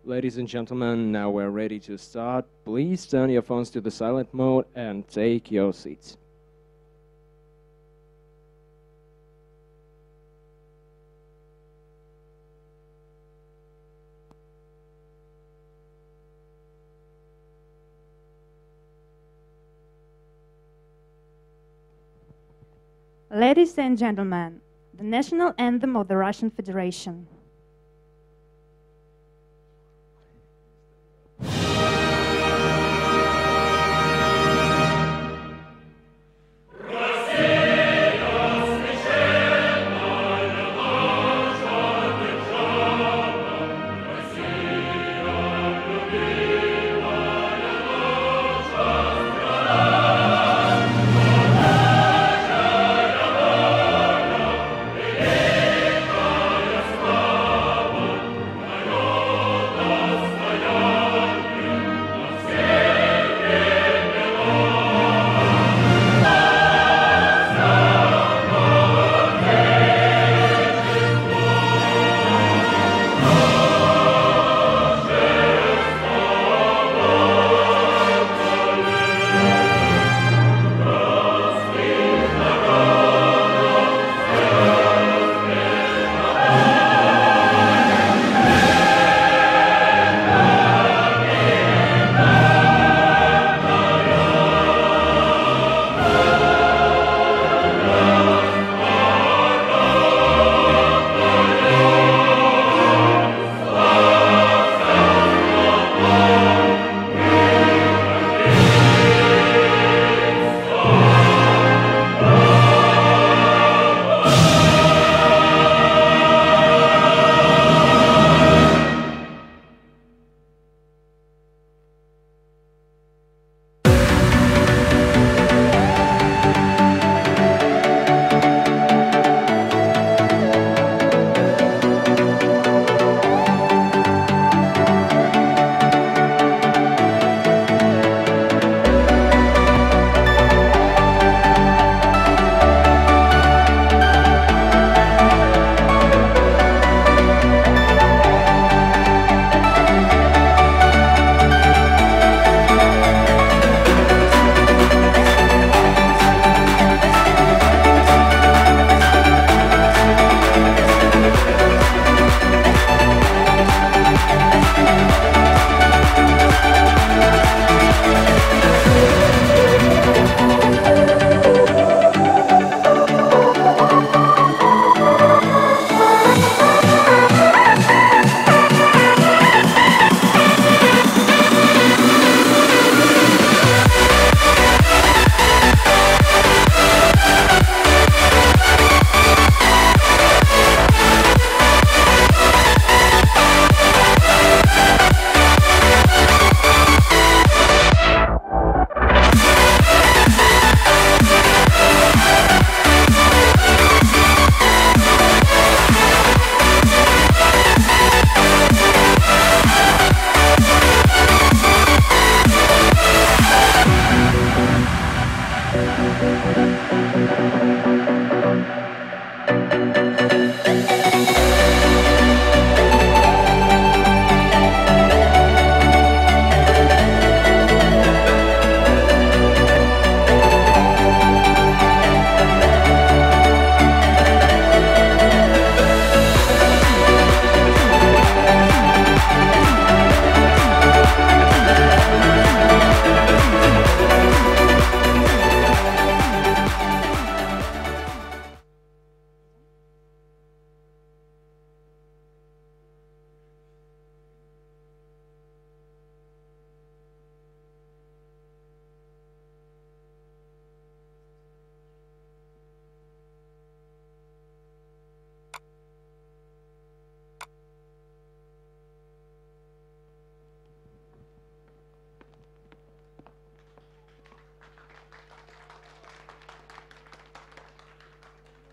Ladies and gentlemen, now we're ready to start. Please turn your phones to the silent mode and take your seats. Ladies and gentlemen, the national anthem of the Russian Federation.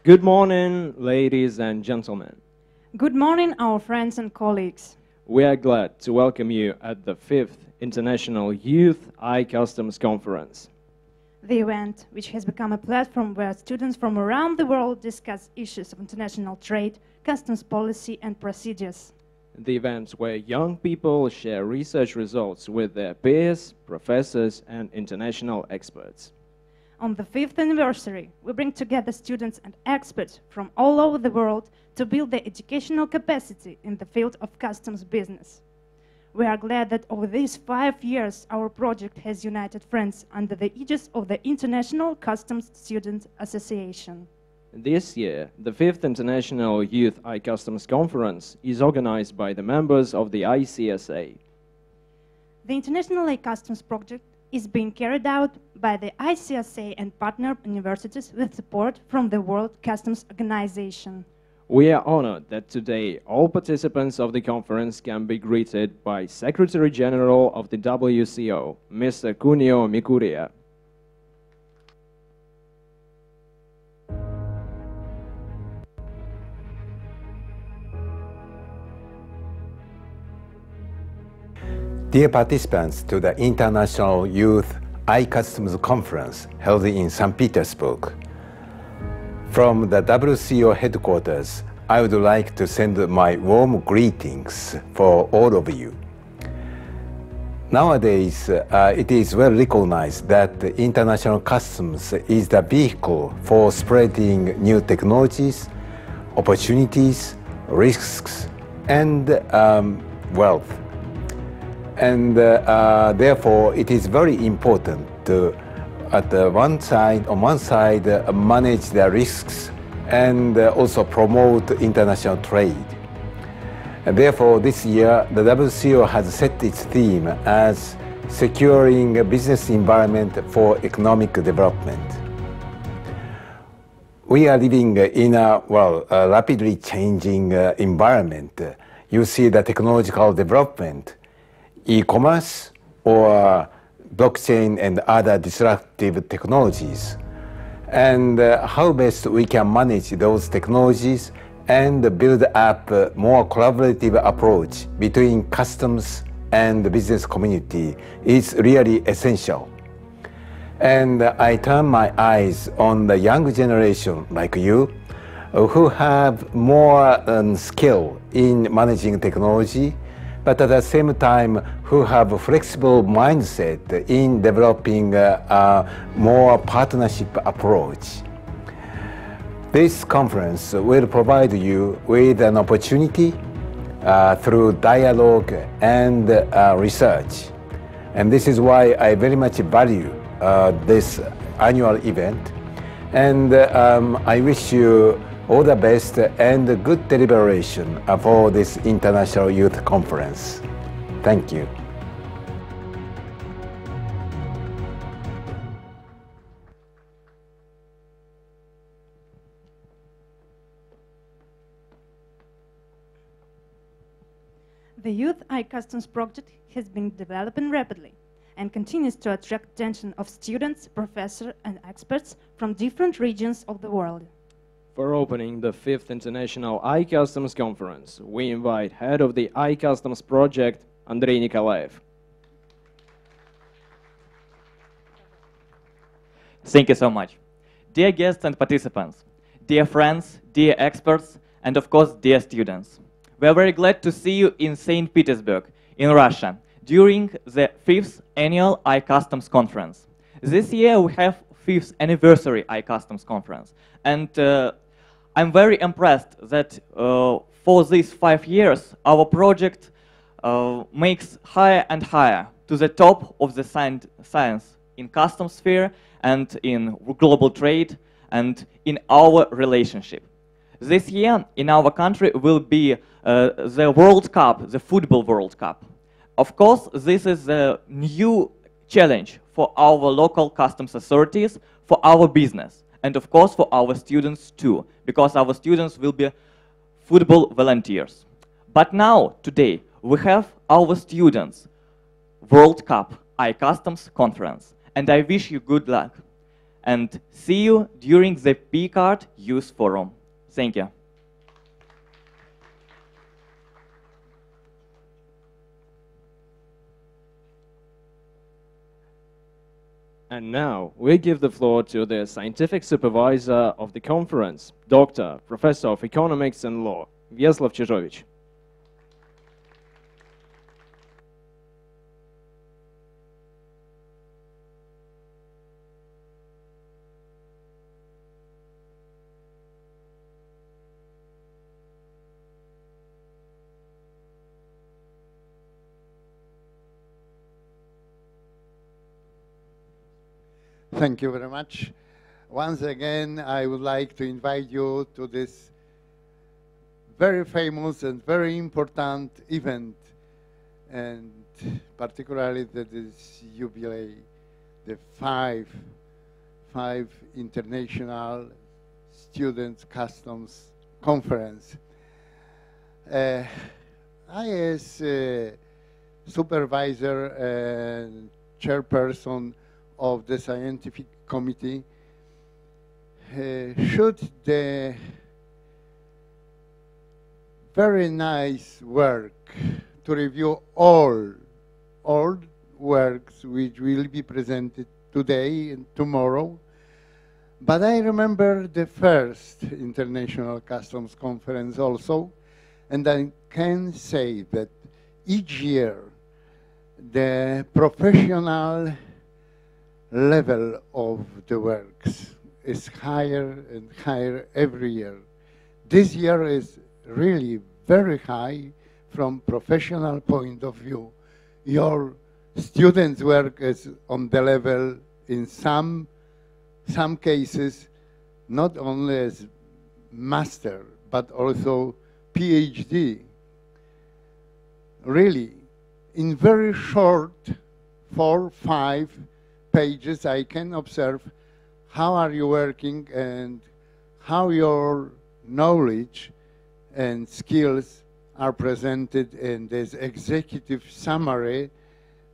Good morning, ladies and gentlemen. Good morning, our friends and colleagues. We are glad to welcome you at the 5th International Youth iCustoms Conference. The event, which has become a platform where students from around the world discuss issues of international trade, customs policy and procedures. the event where young people share research results with their peers, professors, and international experts. On the 5th anniversary, we bring together students and experts from all over the world to build their educational capacity in the field of customs business. We are glad that over these 5 years, our project has united friends under the aegis of the International Customs Student Association. This year, the 5th International Youth iCustoms Conference is organized by the members of the ICSA. The International iCustoms project is being carried out by the ICSA and partner universities with support from the World Customs Organization. We are honored that today all participants of the conference can be greeted by Secretary General of the WCO, Mr. Kunio Mikuria. Dear participants to the International Youth iCustoms Conference held in St. Petersburg, from the WCO headquarters, I would like to send my warm greetings for all of you. Nowadays, it is well recognized that international customs is the vehicle for spreading new technologies, opportunities, risks, and wealth. And therefore, it is very important to, on one side, manage the risks and also promote international trade. And therefore, this year, the WCO has set its theme as securing a business environment for economic development. We are living in a rapidly changing environment. You see the technological development, e-commerce or blockchain and other disruptive technologies, and how best we can manage those technologies and build up a more collaborative approach between customs and the business community is really essential. And I turn my eyes on the young generation like you, who have more skill in managing technology, but at the same time who have a flexible mindset in developing a more partnership approach. This conference will provide you with an opportunity through dialogue and research. And this is why I very much value this annual event. And I wish you all the best and good deliberation for this International Youth Conference. Thank you. The Youth iCustoms project has been developing rapidly and continues to attract attention of students, professors, and experts from different regions of the world. For opening the 5th International iCustoms Conference, we invite head of the iCustoms project, Andrei Nikolaev. Thank you so much. Dear guests and participants, dear friends, dear experts, and of course, dear students. We are very glad to see you in St. Petersburg, in Russia, during the 5th Annual iCustoms Conference. This year we have 5th Anniversary iCustoms Conference, and I'm very impressed that for these 5 years our project makes higher and higher to the top of the science in customs sphere and in global trade and in our relationship. This year in our country will be the World Cup, the Football World Cup. Of course, this is a new challenge for our local customs authorities, for our business, and of course for our students too, because our students will be football volunteers. But now, today, we have our students World Cup iCustoms Conference, and I wish you good luck. And see you during the P-Card Youth Forum. Thank you. And now, we give the floor to the scientific supervisor of the conference, Dr. Professor of Economics and Law, Vyacheslav Chizhovich. Thank you very much. Once again, I would like to invite you to this very famous and very important event, and particularly that is jubilee, the five International Students Customs Conference. I, as supervisor and chairperson of the scientific committee, should the very nice work to review all works which will be presented today and tomorrow. But I remember the first International Customs Conference also, and I can say that each year the professional level of the works is higher and higher every year. This year is really very high from professional point of view. Your students' work is on the level, in some cases, not only as master, but also PhD. Really, in very short 4, 5 pages, I can observe how are you working and how your knowledge and skills are presented in this executive summary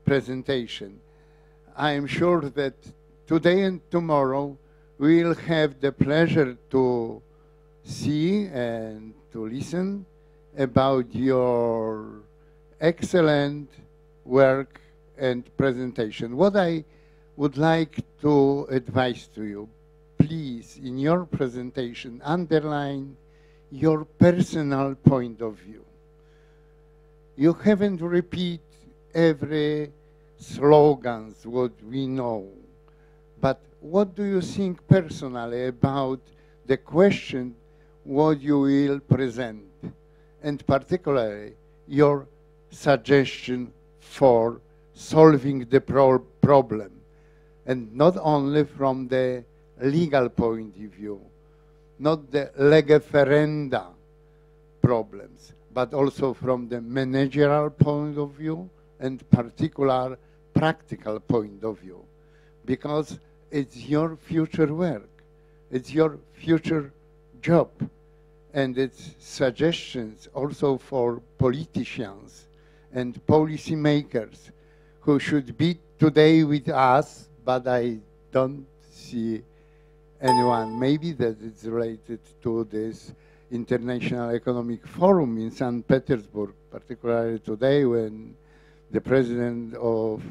presentation. I am sure that today and tomorrow we will have the pleasure to see and to listen about your excellent work and presentation. What I would like to advise to you, please, in your presentation, underline your personal point of view. You haven't repeat every slogans, what we know, but what do you think personally about the question what you will present, and particularly your suggestion for solving the problem, and not only from the legal point of view, not the lege ferenda problems, but also from the managerial point of view and particular practical point of view, because it's your future work, it's your future job, and it's suggestions also for politicians and policymakers who should be today with us, but I don't see anyone. Maybe that it's related to this International Economic Forum in St. Petersburg, particularly today when the president of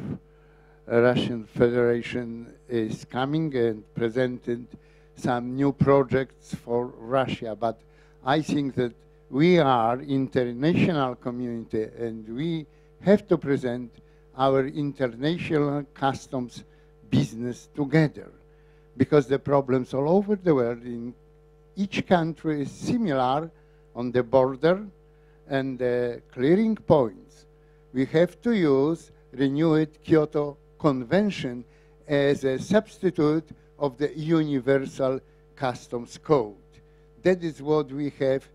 Russian Federation is coming and presented some new projects for Russia. But I think that we are international community and we have to present our international customs business together, because the problems all over the world in each country is similar on the border and the clearing points. We have to use renewed Kyoto Convention as a substitute of the Universal Customs Code. That is what we have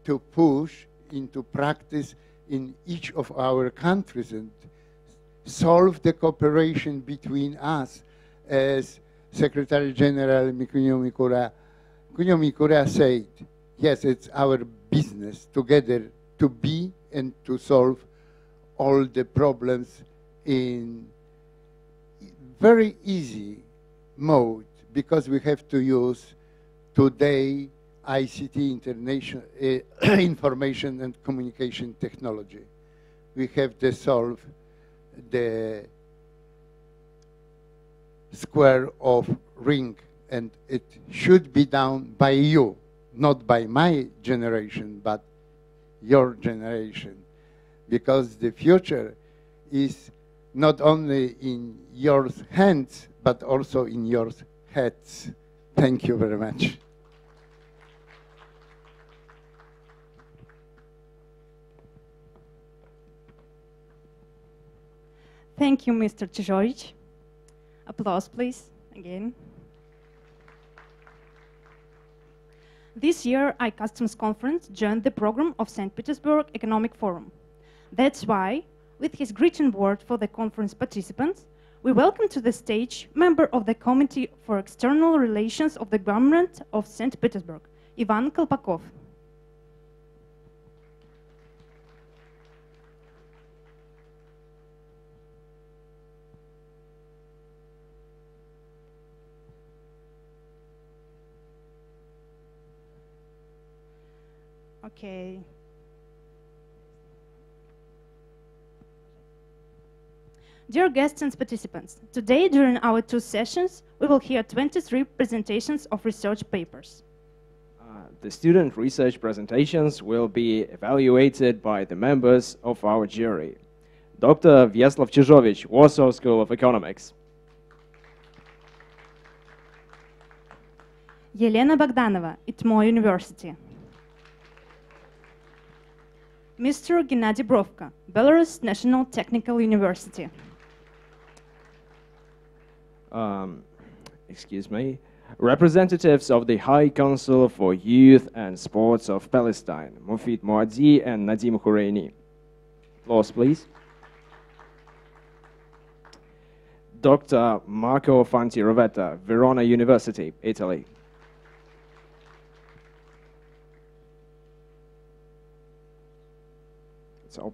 to push into practice in each of our countries and solve the cooperation between us. As Secretary General Mikunio Mikura said, yes, it's our business together to be and to solve all the problems in very easy mode, because we have to use today ICT, international information and communication technology. We have to solve the square of ring, and it should be done by you, not by my generation, but your generation, because the future is not only in your hands, but also in your heads. Thank you very much. Thank you, Mr. Chizorich. Applause, please, again. This year, iCustoms Conference joined the program of St. Petersburg Economic Forum. That's why, with his greeting word for the conference participants, we welcome to the stage member of the Committee for External Relations of the Government of St. Petersburg, Ivan Kolpakov. Okay. Dear guests and participants, today during our 2 sessions, we will hear 23 presentations of research papers. The student research presentations will be evaluated by the members of our jury. Dr. Vyacheslav Chizhovich, Warsaw School of Economics. Елена Bogdanova, ITMO University. Mr. Gennady Brovka, Belarus National Technical University. Excuse me. Representatives of the High Council for Youth and Sports of Palestine, Mufid Moaddi and Nadim Khoureini. Applause, please. Dr. Marco Fanti Rovetta, Verona University, Italy. So,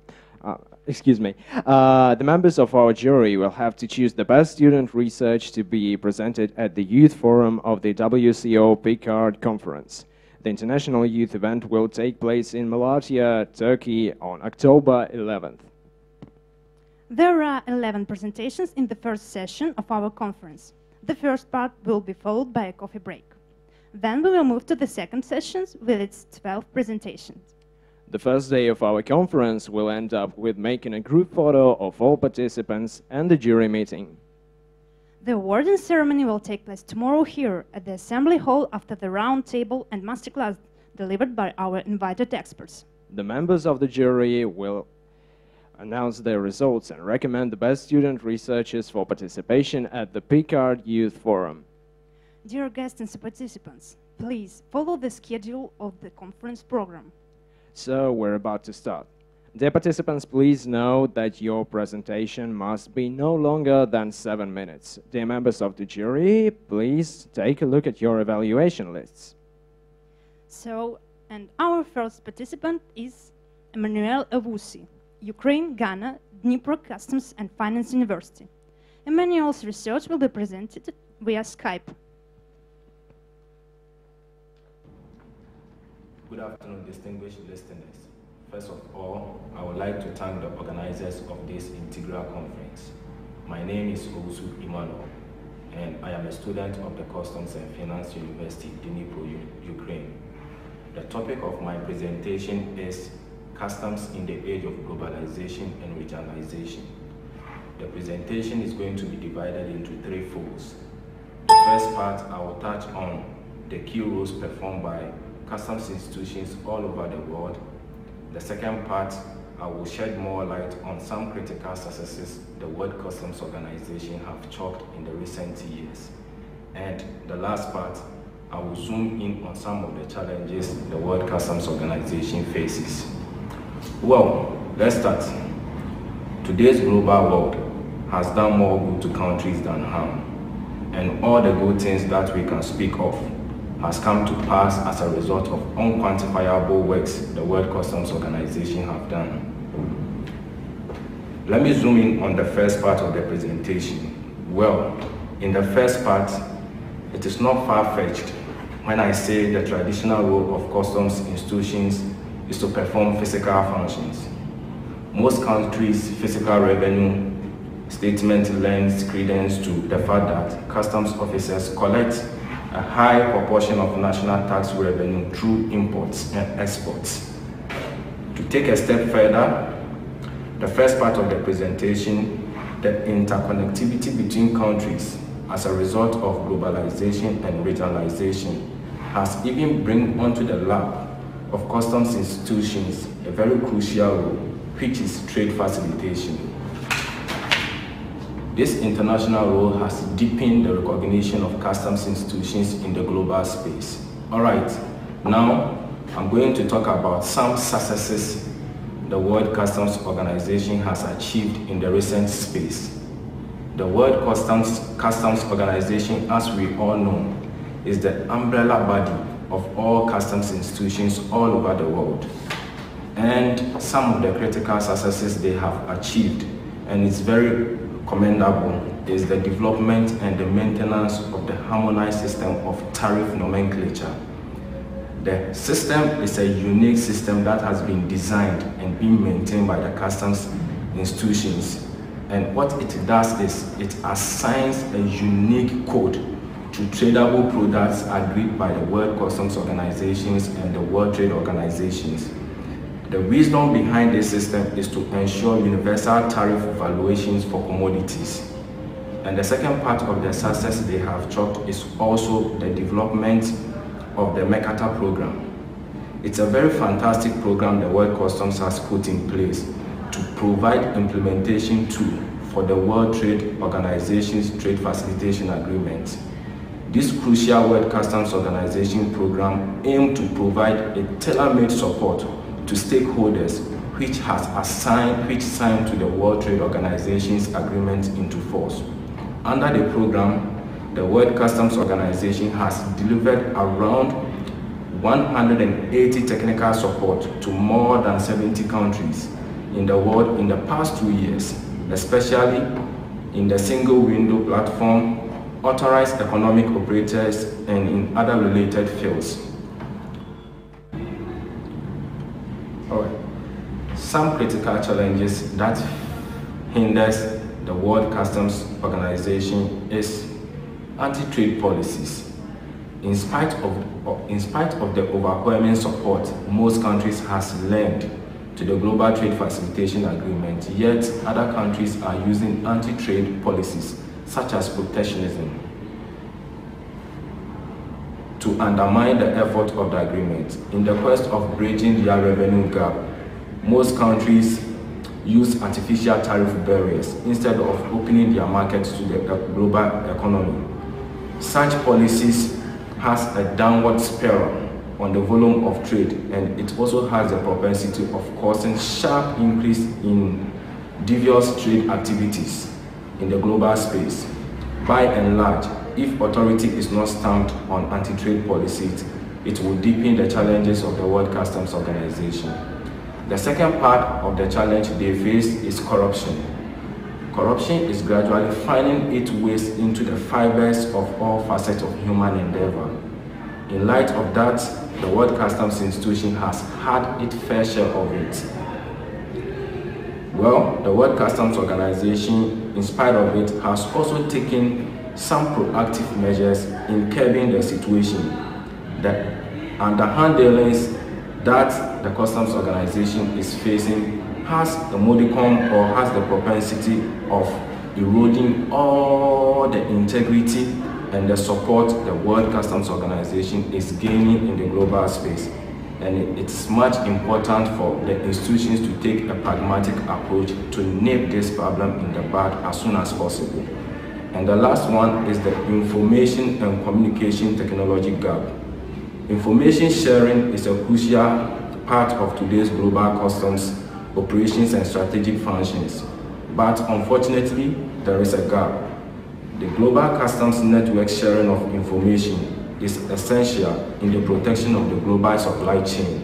excuse me. The members of our jury will have to choose the best student research to be presented at the Youth Forum of the WCO Picard Conference. The international youth event will take place in Malatya, Turkey on October 11th. There are 11 presentations in the first session of our conference. The first part will be followed by a coffee break. Then we will move to the second session with its 12 presentations. The first day of our conference will end up with making a group photo of all participants and the jury meeting. The awarding ceremony will take place tomorrow here at the Assembly Hall after the round table and masterclass delivered by our invited experts. The members of the jury will announce their results and recommend the best student researchers for participation at the Picard Youth Forum. Dear guests and participants, please follow the schedule of the conference program. So we're about to start. Dear participants, please know that your presentation must be no longer than 7 minutes. Dear members of the jury, please take a look at your evaluation lists. And our first participant is Emmanuel Avusi, Ukraine, Ghana, Dnipro Customs and Finance University. Emmanuel's research will be presented via Skype. Good afternoon, distinguished listeners. First of all, I would like to thank the organizers of this integral conference. My name is Owusu Emmanuel, and I am a student of the Customs and Finance University, Dnipro, Ukraine. The topic of my presentation is Customs in the Age of Globalization and Regionalization. The presentation is going to be divided into 3 folds. The first part, I will touch on the key roles performed by customs institutions all over the world. The second part, I will shed more light on some critical successes the World Customs Organization have chalked in the recent years. And the last part, I will zoom in on some of the challenges the World Customs Organization faces. Well, let's start. Today's global world has done more good to countries than harm, and all the good things that we can speak of has come to pass as a result of unquantifiable works the World Customs Organization have done. Let me zoom in on the first part of the presentation. Well, in the first part, it is not far-fetched when I say the traditional role of customs institutions is to perform physical functions. Most countries' fiscal revenue statement lends credence to the fact that customs officers collect a high proportion of national tax revenue through imports and exports. To take a step further, the first part of the presentation, the interconnectivity between countries as a result of globalization and regionalization has even brought onto the lap of customs institutions a very crucial role, which is trade facilitation. This international role has deepened the recognition of customs institutions in the global space. All right, now I'm going to talk about some successes the World Customs Organization has achieved in the recent space. The World Customs Organization, as we all know, is the umbrella body of all customs institutions all over the world. And some of the critical successes they have achieved, and it's very commendable, is the development and the maintenance of the harmonized system of tariff nomenclature. The system is a unique system that has been designed and being maintained by the customs institutions. And what it does is it assigns a unique code to tradable products agreed by the World Customs Organizations and the World Trade Organizations. The wisdom behind this system is to ensure universal tariff valuations for commodities. And the second part of the success they have chalked is also the development of the MECATA program. It's a very fantastic program the World Customs has put in place to provide implementation tool for the World Trade Organization's trade facilitation agreement. This crucial World Customs Organization program aims to provide a tailor-made support to stakeholders which signed to the World Trade Organization's agreement into force. Under the program, the World Customs Organization has delivered around 180 technical support to more than 70 countries in the world in the past 2 years, especially in the single window platform, authorized economic operators, and in other related fields. All right. Some critical challenges that hinders the World Customs Organization is anti-trade policies. In spite of the overwhelming support most countries has lent to the Global Trade Facilitation Agreement, yet other countries are using anti-trade policies such as protectionism to undermine the effort of the agreement. In the quest of bridging their revenue gap, most countries use artificial tariff barriers instead of opening their markets to the global economy. Such policies has a downward spiral on the volume of trade, and it also has the propensity of causing sharp increase in devious trade activities in the global space. By and large, if authority is not stamped on anti-trade policies, it will deepen the challenges of the World Customs Organization. The second part of the challenge they face is corruption. Corruption is gradually finding its ways into the fibers of all facets of human endeavor. In light of that, the World Customs Institution has had its fair share of it. Well, the World Customs Organization, in spite of it, has also taken some proactive measures in curbing the situation. The underhand dealings that the Customs Organization is facing has a modicum or has the propensity of eroding all the integrity and the support the World Customs Organization is gaining in the global space. And it's much important for the institutions to take a pragmatic approach to nip this problem in the bud as soon as possible. And the last one is the information and communication technology gap. Information sharing is a crucial part of today's global customs operations and strategic functions. But unfortunately, there is a gap. The global customs network sharing of information is essential in the protection of the global supply chain.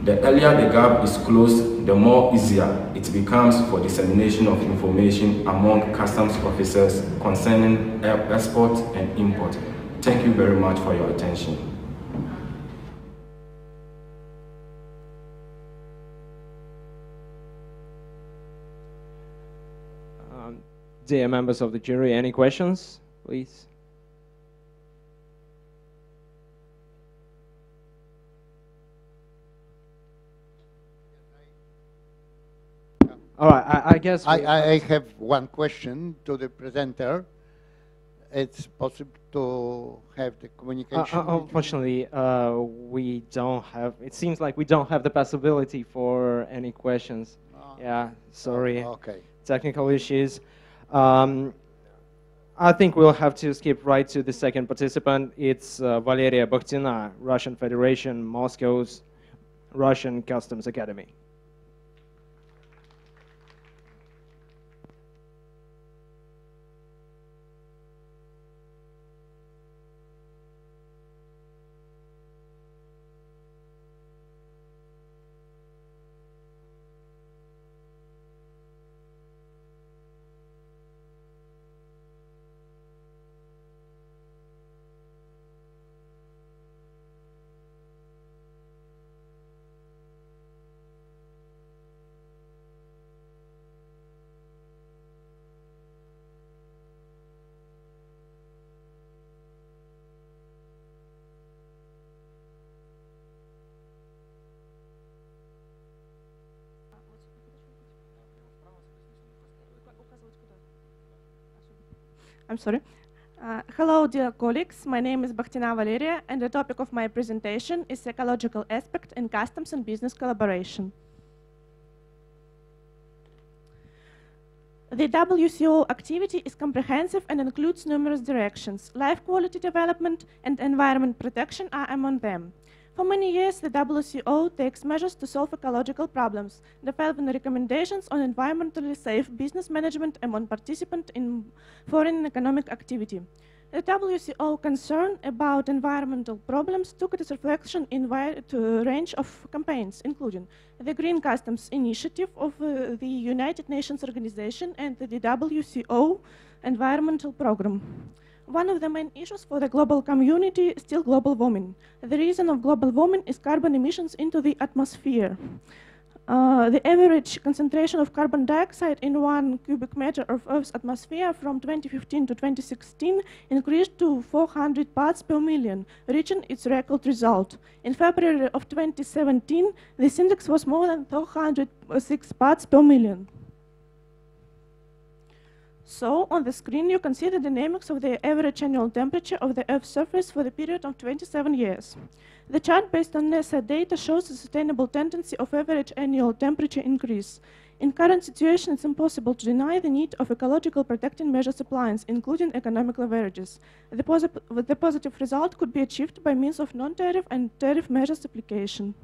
The earlier the gap is closed, the more easier it becomes for dissemination of information among customs officers concerning export and import. Thank you very much for your attention. Dear members of the jury, any questions, please? All right, I guess I have one question to the presenter. It's possible to have the communication? Unfortunately, we don't have, it seems like we don't have the possibility for any questions. Yeah, sorry. Okay. Technical issues. I think we'll have to skip right to the second participant. It's Valeria Bakhtina, Russian Federation, Moscow's Russian Customs Academy. I'm sorry. Hello, dear colleagues. My name is Bakhtina Valeria, and the topic of my presentation is ecological aspect in customs and business collaboration. The WCO activity is comprehensive and includes numerous directions. Life quality development and environment protection are among them. For many years, the WCO takes measures to solve ecological problems, developing recommendations on environmentally safe business management among participants in foreign economic activity. The WCO concern about environmental problems took its reflection in a range of campaigns, including the Green Customs Initiative of the United Nations Organization and the WCO Environmental Program. One of the main issues for the global community is still global warming. The reason of global warming is carbon emissions into the atmosphere. The average concentration of carbon dioxide in 1 cubic meter of Earth's atmosphere from 2015 to 2016 increased to 400 parts per million, reaching its record result. In February of 2017, this index was more than 406 parts per million. So, on the screen you can see the dynamics of the average annual temperature of the Earth's surface for the period of 27 years. The chart based on NASA data shows a sustainable tendency of average annual temperature increase. In current situation, it's impossible to deny the need of ecological protecting measures appliance, including economic leverages. The positive result could be achieved by means of non-tariff and tariff measures application.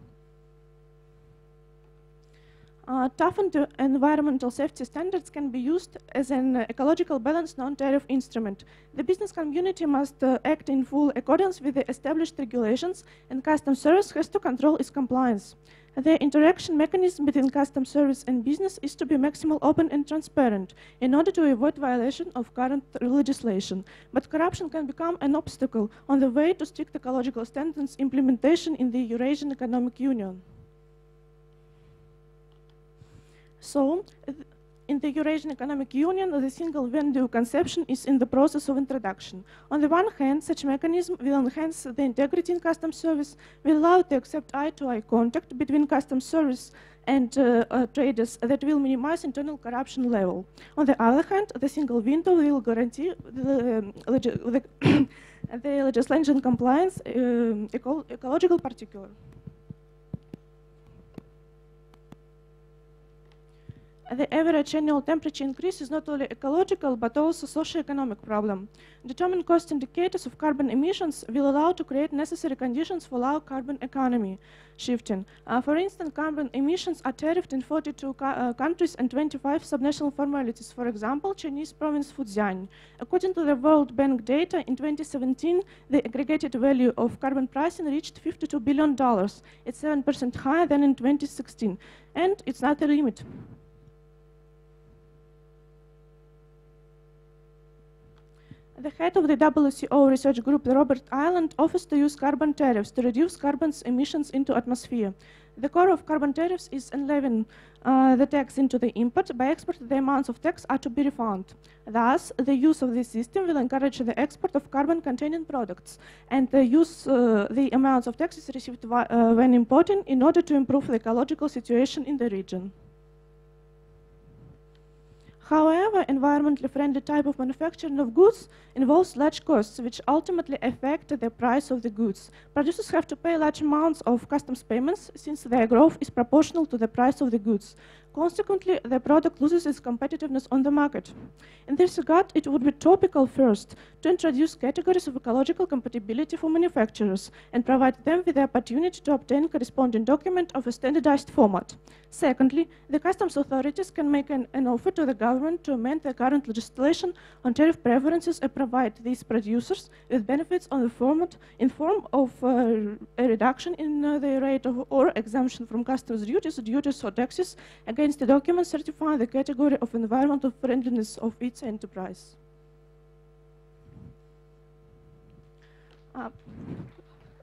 Toughened environmental safety standards can be used as an ecological balance non-tariff instrument. The business community must act in full accordance with the established regulations, and customs service has to control its compliance. The interaction mechanism between customs service and business is to be maximal open and transparent in order to avoid violation of current legislation. But corruption can become an obstacle on the way to strict ecological standards implementation in the Eurasian Economic Union. So, in the Eurasian Economic Union, the single window conception is in the process of introduction. On the one hand, such mechanism will enhance the integrity in customs service, will allow to accept eye-to-eye contact between customs service and traders that will minimize internal corruption level. On the other hand, the single window will guarantee the legislation compliance, ecological particular. The average annual temperature increase is not only ecological but also socio-economic problem. Determined cost indicators of carbon emissions will allow to create necessary conditions for low carbon economy shifting. For instance, carbon emissions are tariffed in 42 countries and 25 subnational formalities. For example, Chinese province Fujian. According to the World Bank data, in 2017, the aggregated value of carbon pricing reached $52 billion. It's 7% higher than in 2016, and it's not a limit. The head of the WCO research group, Robert Ireland, offers to use carbon tariffs to reduce carbon emissions into atmosphere. The core of carbon tariffs is enlevying the tax into the import. By export, the amounts of tax are to be refunded. Thus, the use of this system will encourage the export of carbon-containing products, and the amounts of taxes received when importing in order to improve the ecological situation in the region. However, environmentally friendly type of manufacturing of goods involves large costs, which ultimately affect the price of the goods. Producers have to pay large amounts of customs payments since their growth is proportional to the price of the goods. Consequently, the product loses its competitiveness on the market. In this regard, it would be topical first to introduce categories of ecological compatibility for manufacturers and provide them with the opportunity to obtain corresponding document of a standardized format. Secondly, the customs authorities can make an offer to the government to amend the current legislation on tariff preferences and provide these producers with benefits on the format in form of a reduction in the rate of or exemption from customs duties or taxes against the document certifying the category of environmental friendliness of its enterprise.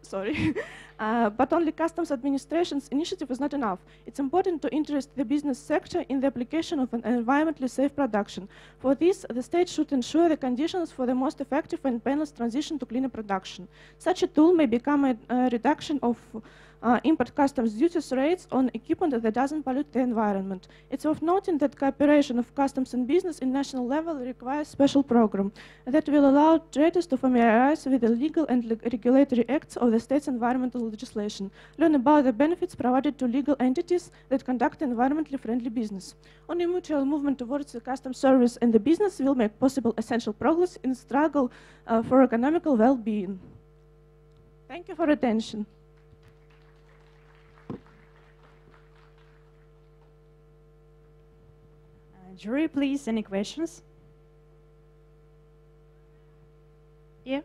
Sorry. But only customs administration's initiative is not enough. It's important to interest the business sector in the application of an environmentally safe production. For this, the state should ensure the conditions for the most effective and painless transition to cleaner production. Such a tool may become a reduction of import customs duties rates on equipment that doesn't pollute the environment. It's worth noting that cooperation of customs and business in national level requires special program that will allow traders to familiarize with the legal and regulatory acts of the state's environmental legislation, learn about the benefits provided to legal entities that conduct environmentally friendly business. Only mutual movement towards the customs service and the business will make possible essential progress in the struggle for economical well-being. Thank you for attention. Jury, please, any questions? Yeah.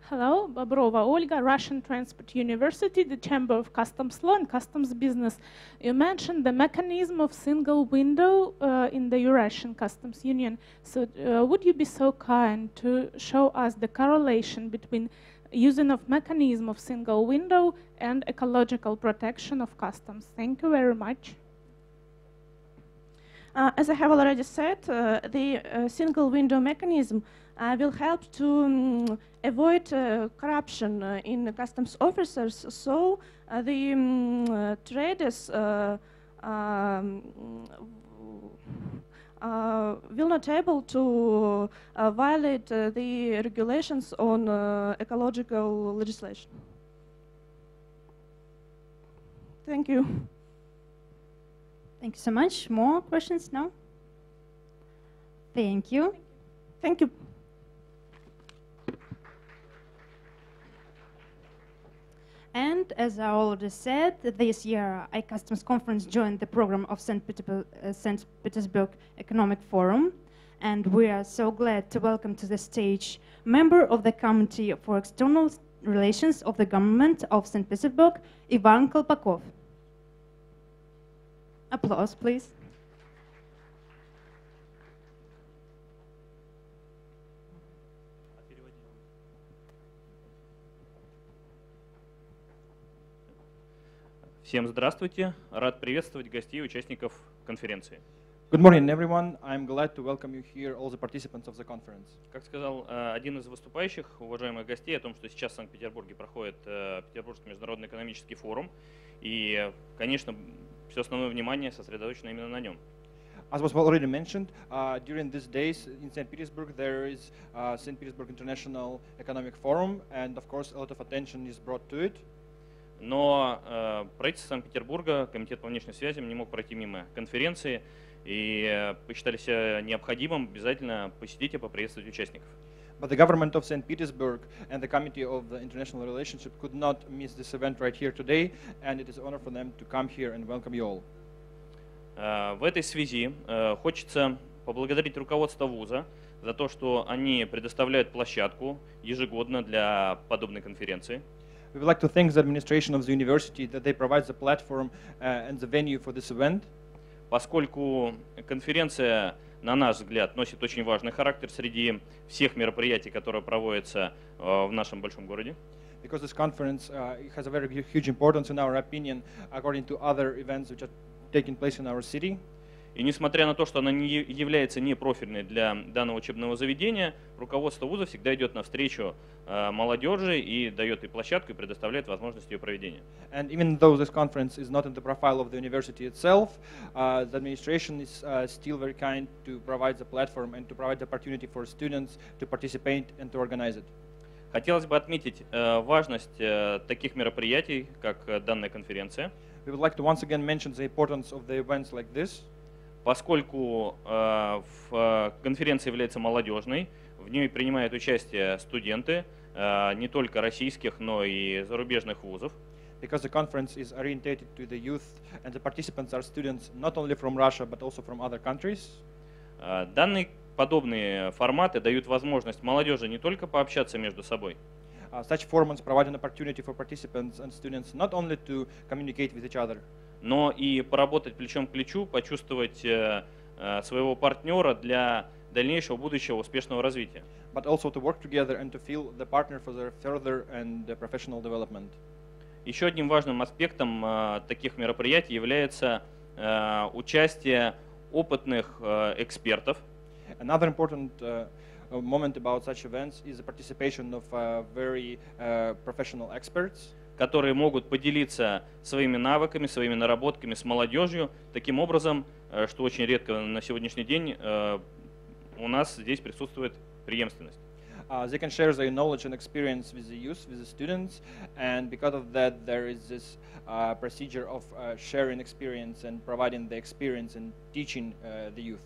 Hello, Bobrova Olga, Russian Transport University, the Chamber of Customs Law and Customs Business. You mentioned the mechanism of single window in the Eurasian Customs Union. So would you be so kind to show us the correlation between using of mechanism of single window and ecological protection of customs? Thank you very much. As I have already said, the single window mechanism will help to avoid corruption in customs officers, so the traders will not able to violate the regulations on ecological legislation. Thank you. Thank you so much. More questions now? Thank you. Thank you. And as I already said, this year iCustoms Conference joined the program of St. Petersburg Economic Forum, and we are so glad to welcome to the stage member of the Committee for External Relations of the Government of St. Petersburg, Ivan Kolpakov. Applause, please. Всем здравствуйте. Рад приветствовать гостей и участников конференции. Good morning, everyone. I'm glad to welcome you here, all the participants of the conference. Как сказал один из выступающих, уважаемых гостей, о том, что сейчас в Санкт-Петербурге проходит Петербургский международный экономический форум, и, конечно, все основное внимание сосредоточено именно на нем. As was already mentioned, during these days in St. Petersburg there is St. Petersburg International Economic Forum, and of course a lot of attention is brought to it. Но правительство Санкт-Петербурга, Комитет по внешним связям не мог пройти мимо конференции и посчитали себя необходимым обязательно посетить и поприветствовать участников. But the government of St. Petersburg and the Committee of the International Relationship could not miss this event right here today, and it is an honor for them to come here and welcome you all. В этой связи хочется поблагодарить руководство вуза за то, что они предоставляют площадку ежегодно для подобной конференции. We would like to thank the administration of the university that they provide the platform and the venue for this event. Поскольку конференция, на наш взгляд, носит очень важный характер среди всех мероприятий, которые проводятся в нашем большом городе. Because this conference has a very huge importance in our opinion, according to other events which are taking place in our city. И несмотря на то, что она не является непрофильной для данного учебного заведения, руководство вуза всегда идет навстречу молодежи и дает ей площадку и предоставляет возможность ее проведения. And even though this conference is not in the profile of the university itself, the administration is still very kind to provide the platform and to provide the opportunity for students to participate and to organize it. Хотелось бы отметить важность таких мероприятий, как данная конференция, We would like to once again mention the importance of the events like this. поскольку конференция является молодежной, в ней принимают участие студенты не только российских, но и зарубежных вузов. Because the conference is orientated to the youth and the participants are students not only from Russia but also from other countries. Данные подобные форматы дают возможность молодежи не только пообщаться между собой, Such formats provide an opportunity for participants and students not only to communicate with each other, но и поработать плечом к плечу, почувствовать своего партнера для дальнейшего будущего успешного развития. but also to work together and to feel the partner for their further and professional development. Еще одним важным аспектом таких мероприятий является участие опытных экспертов, Another important moment about such events is the participation of very professional experts, которые могут поделиться своими навыками, своими наработками с молодежью, таким образом, что очень редко на сегодняшний день у нас здесь присутствует преемственность. They can share their knowledge and experience with the youth, with the students, and because of that there is this procedure of sharing experience and providing the experience and teaching the youth.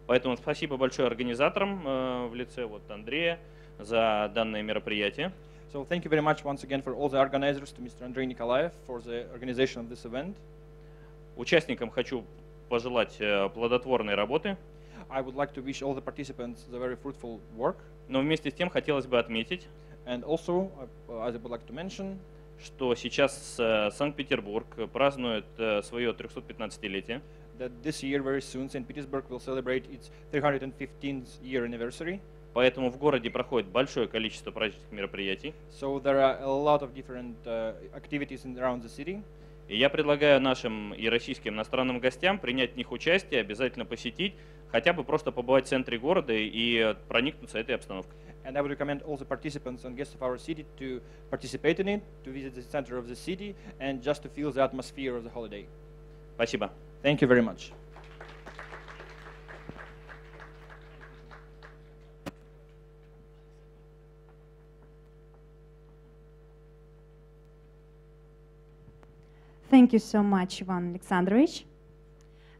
Поэтому спасибо большое организаторам в лице Андрея за данное мероприятие. So thank you very much once again for all the organizers, to Mr. Andrei Nikolaev for the organization of this event. Участникам хочу пожелать плодотворной работы. I would like to wish all the participants the very fruitful work. Но вместе с тем хотелось бы отметить, And also, as I would like to mention, что сейчас Санкт-Петербург празднует свое 315-летие. that this year, very soon, St. Petersburg will celebrate its 315th year anniversary. Поэтому в городе проходит большое количество праздничных мероприятий. So there are a lot of different activities around the city. И я предлагаю нашим и российским иностранным гостям принять в них участие, обязательно посетить, хотя бы просто побывать в центре города и проникнуться этой обстановкой. And I would recommend all the participants and guests of our city to participate in it, to visit the center of the city, and just to feel the atmosphere of the holiday. Спасибо. Thank you very much. Thank you so much, Ivan Alexandrovich.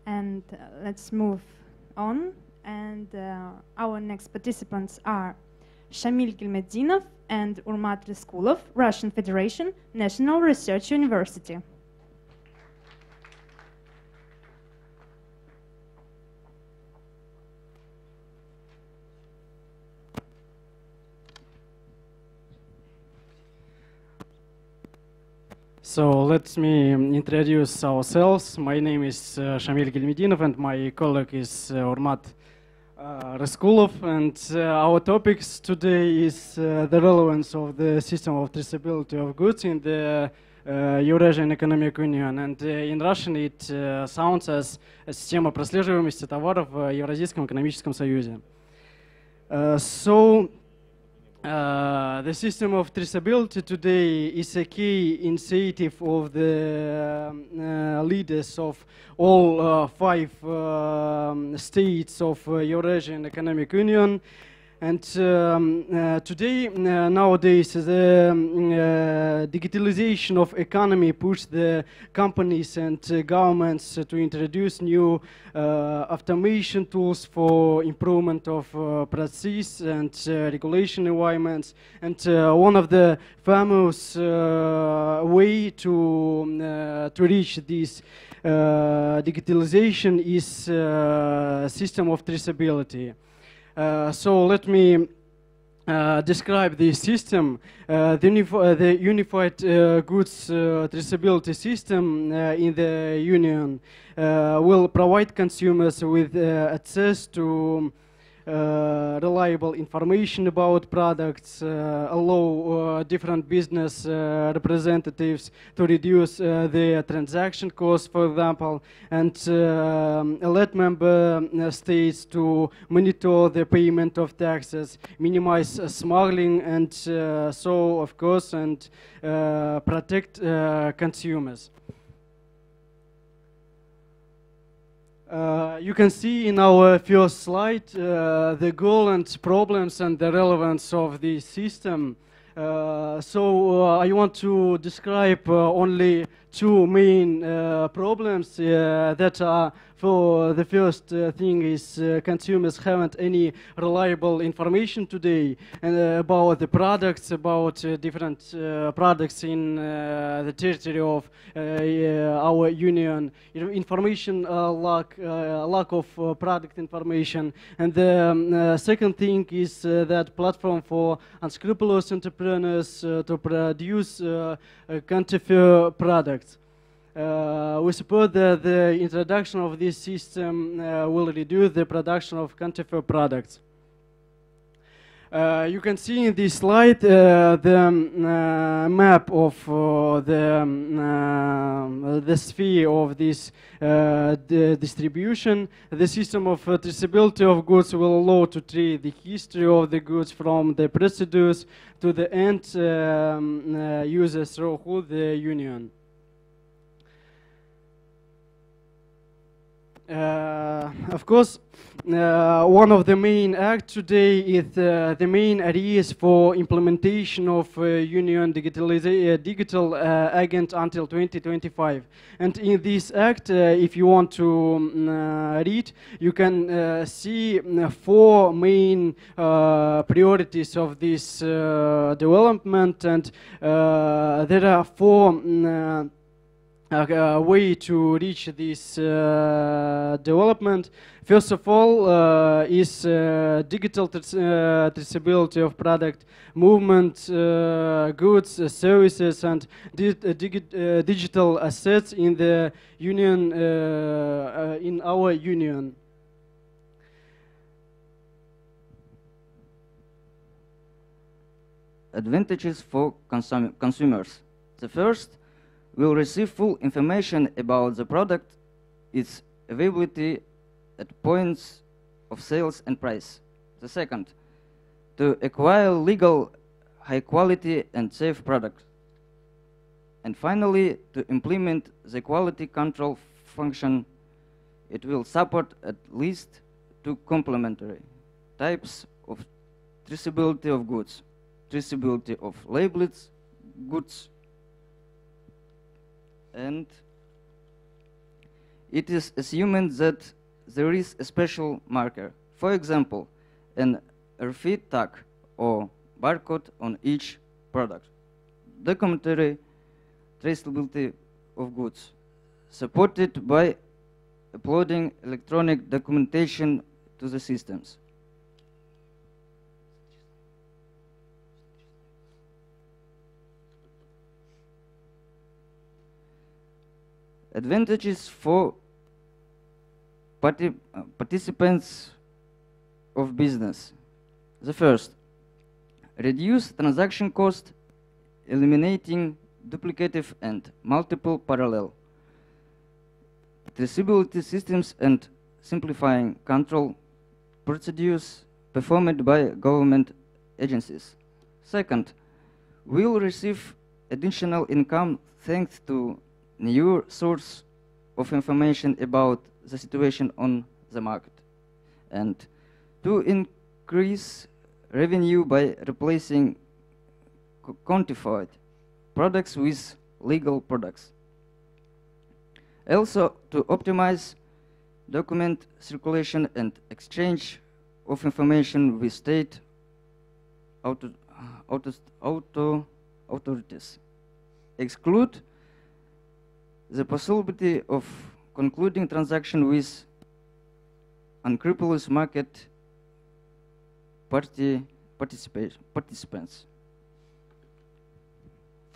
And let's move on. And our next participants are Shamil Gilmedinov and Urmat Reskulov, Russian Federation, National Research University. So let me introduce ourselves. My name is Shamil Gilmedinov and my colleague is Urmat Reskulov. And our topics today is the relevance of the system of traceability of goods in the Eurasian Economic Union. And in Russian it sounds as система прослеживаемости товаров в Евразийском экономическом союзе. The system of traceability today is a key initiative of the leaders of all 5 states of Eurasian Economic Union. And today, nowadays, the digitalization of economy pushes the companies and governments to introduce new automation tools for improvement of process and regulation environments. And one of the famous way to reach this digitalization is system of traceability. So let me describe the system. The unified goods traceability system in the Union will provide consumers with access to reliable information about products, allow different business representatives to reduce their transaction costs, for example, and let member states to monitor the payment of taxes, minimize smuggling, and so, of course, and protect consumers. You can see in our first slide the goal and problems and the relevance of the system. I want to describe only two main problems that are. For the first thing is consumers haven't any reliable information today about the products, about different products in the territory of our union. Information lack of product information. And the second thing is that platform for unscrupulous entrepreneurs to produce counterfeit products. We support that the introduction of this system will reduce the production of counterfeit products. You can see in this slide the map of the sphere of this distribution. The system of traceability of goods will allow to trace the history of the goods from the procedures to the end users throughout the union. Of course, one of the main acts today is the main areas for implementation of Union digital agent until 2025. And in this act, if you want to read, you can see four main priorities of this development, and there are four way to reach this development. First of all is digital traceability of product movement, goods, services, and digital assets in the union, in our union. Advantages for consumers. The first, will receive full information about the product, its availability at points of sales and price. The second, to acquire legal, high quality and safe products. And finally, to implement the quality control function, it will support at least two complementary types of traceability of goods. Traceability of labeled goods, and it is assumed that there is a special marker. For example, an RFID tag or barcode on each product. Documentary traceability of goods, supported by uploading electronic documentation to the systems. Advantages for participants of business. The first, reduce transaction cost, eliminating duplicative and multiple parallel traceability systems and simplifying control procedures performed by government agencies. Second, will receive additional income thanks to new source of information about the situation on the market, and to increase revenue by replacing counterfeit products with legal products. Also, to optimize document circulation and exchange of information with state authorities. Exclude the possibility of concluding transaction with unscrupulous market participants.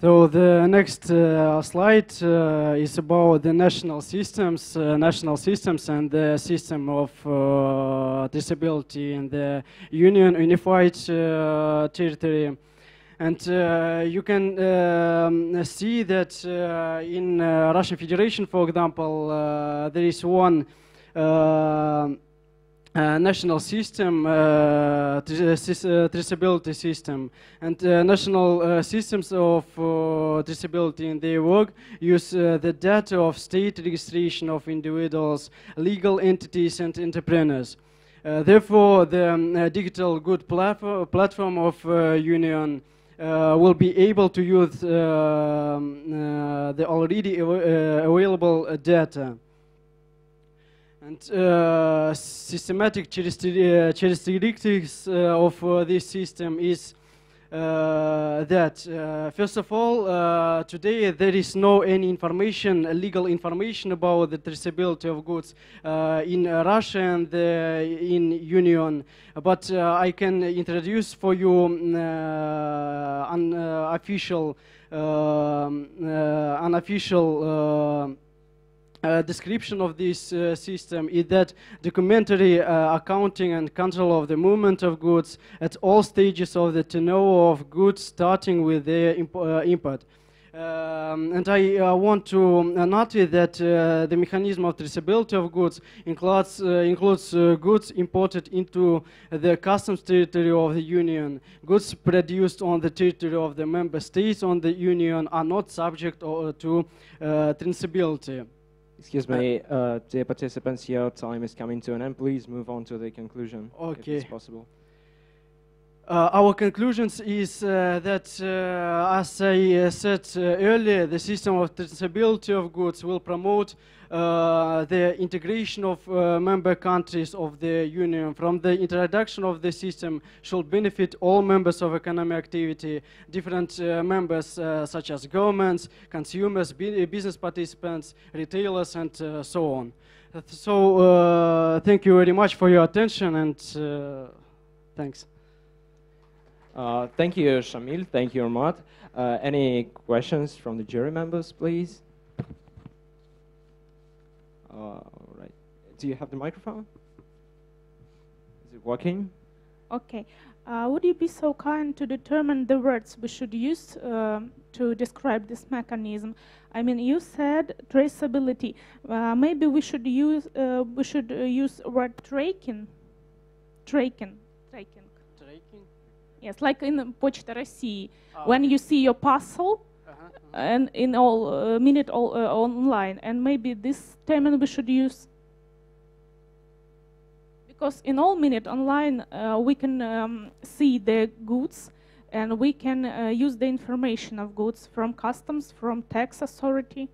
So the next slide is about the national systems and the system of traceability in the unified territory. And you can see that in Russian Federation, for example, there is one national system, traceability system, and national systems of traceability in their work use the data of state registration of individuals, legal entities, and entrepreneurs. Therefore, the digital good platform of Union will be able to use the already available data. And systematic characteristics of this system is that, first of all, today there is no any information, legal information about the traceability of goods in Russia and in Union. But I can introduce for you unofficial description of this system is that documentary accounting and control of the movement of goods at all stages of the turnover of goods, starting with their import. And I want to note that the mechanism of traceability of goods includes goods imported into the customs territory of the Union. Goods produced on the territory of the member states on the Union are not subject to traceability. Excuse me, dear participants, your time is coming to an end. Please move on to the conclusion, if it's possible. Our conclusions is that, as I said earlier, the system of traceability of goods will promote the integration of member countries of the Union. From the introduction of the system should benefit all members of economic activity, different members such as governments, consumers, business participants, retailers, and so on. So thank you very much for your attention, and thanks. Thank you, Shamil. Thank you, Urmat. Any questions from the jury members, please? All right. Do you have the microphone? Is it working? Okay. Would you be so kind to determine the words we should use to describe this mechanism? I mean, you said traceability. Maybe we should use word tracking. Tracking. Yes, like in Почта России, when you see your parcel and in all minute online, and maybe this term we should use because in all minute online we can see the goods and we can use the information of goods from customs, from tax authority.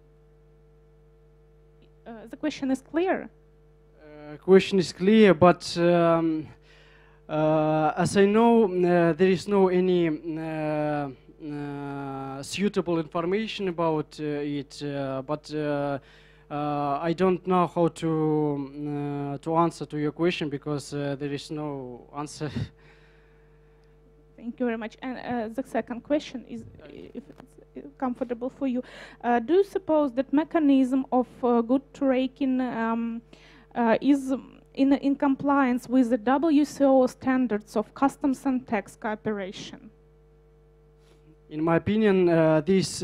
The question is clear. Question is clear, but. As I know, there is no any suitable information about it, but I don't know how to answer to your question because there is no answer. Thank you very much. And the second question is, if it's comfortable for you, do you suppose that mechanism of good tracking is in compliance with the WCO standards of customs and tax cooperation? In my opinion, this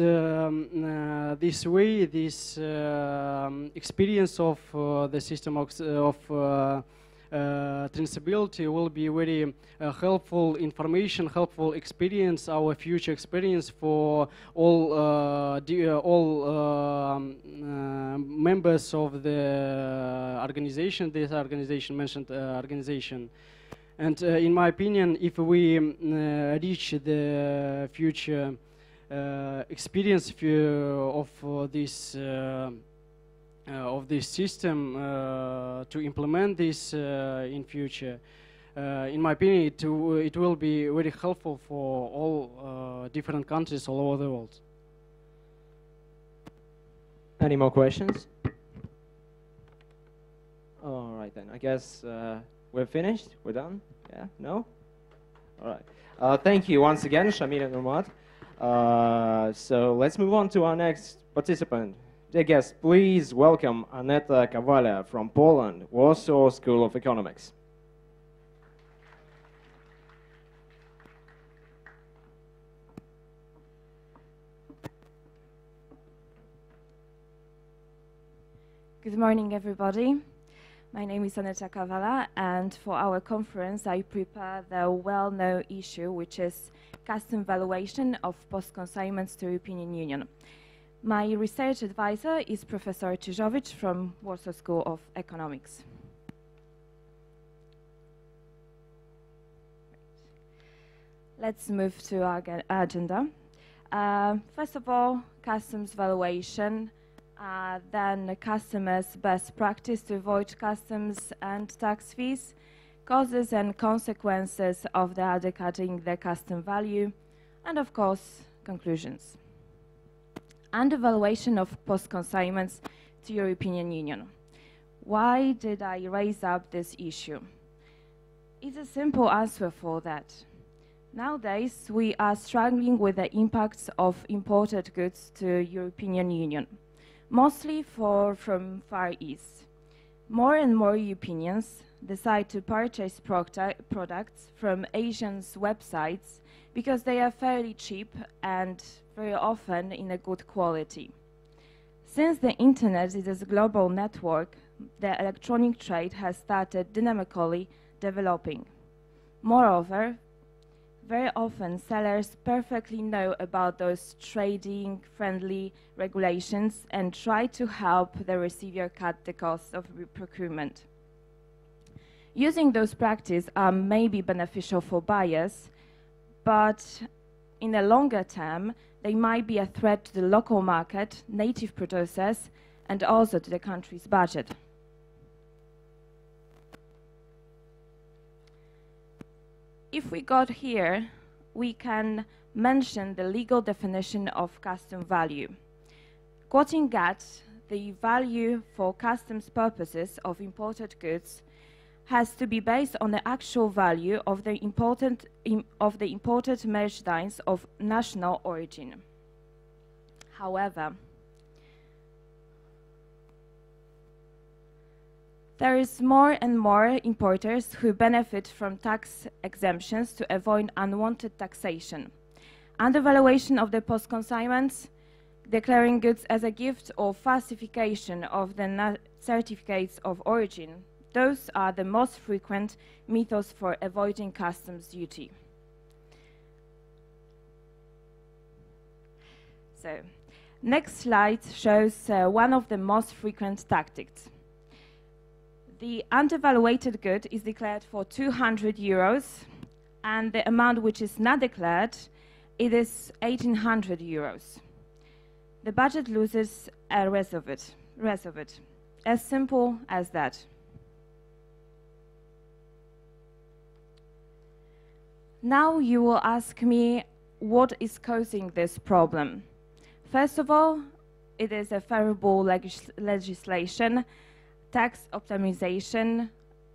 experience of the system of traceability will be very helpful information, helpful experience, our future experience for all members of the organization. This organization mentioned organization, and in my opinion, if we reach the future experience of this system to implement this in future, in my opinion, it will be very helpful for all different countries all over the world. Any more questions? All right then. I guess we're finished. We're done. Yeah. No. All right. Thank you once again, Shamil and Urmat. So let's move on to our next participant. Dear guests, please welcome Aneta Kavala from Poland, Warsaw School of Economics. Good morning, everybody. My name is Aneta Kavala, and for our conference I prepared the well-known issue, which is custom valuation of post-consignments to European Union. My research advisor is Professor Czyżowicz from Warsaw School of Economics. Let's move to our agenda. First of all, customs valuation, then customers' best practice to avoid customs and tax fees, causes and consequences of the undercutting the custom value, and of course, conclusions. Undervaluation of post-consignments to European Union. Why did I raise up this issue? It's a simple answer for that. Nowadays, we are struggling with the impacts of imported goods to European Union, mostly from Far East. More and more Europeans decide to purchase products from Asian websites because they are fairly cheap and very often in a good quality. Since the internet is a global network, the electronic trade has started dynamically developing. Moreover, very often sellers perfectly know about those trading-friendly regulations and try to help the receiver cut the cost of procurement. Using those practices may be beneficial for buyers, but in the longer term, they might be a threat to the local market, native producers, and also to the country's budget. If we got here, we can mention the legal definition of custom value. Quoting GATT, the value for customs purposes of imported goods has to be based on the actual value of the imported merchandise of national origin. However, there is more and more importers who benefit from tax exemptions to avoid unwanted taxation. Undervaluation of the post-consignments, declaring goods as a gift, or falsification of the certificates of origin, those are the most frequent methods for avoiding customs duty. So, next slide shows one of the most frequent tactics. The undervaluated good is declared for 200 euros, and the amount which is not declared, it is 1,800 euros. The budget loses a rest of it. As simple as that. Now you will ask me what is causing this problem. First of all, it is a favorable legislation, tax optimization,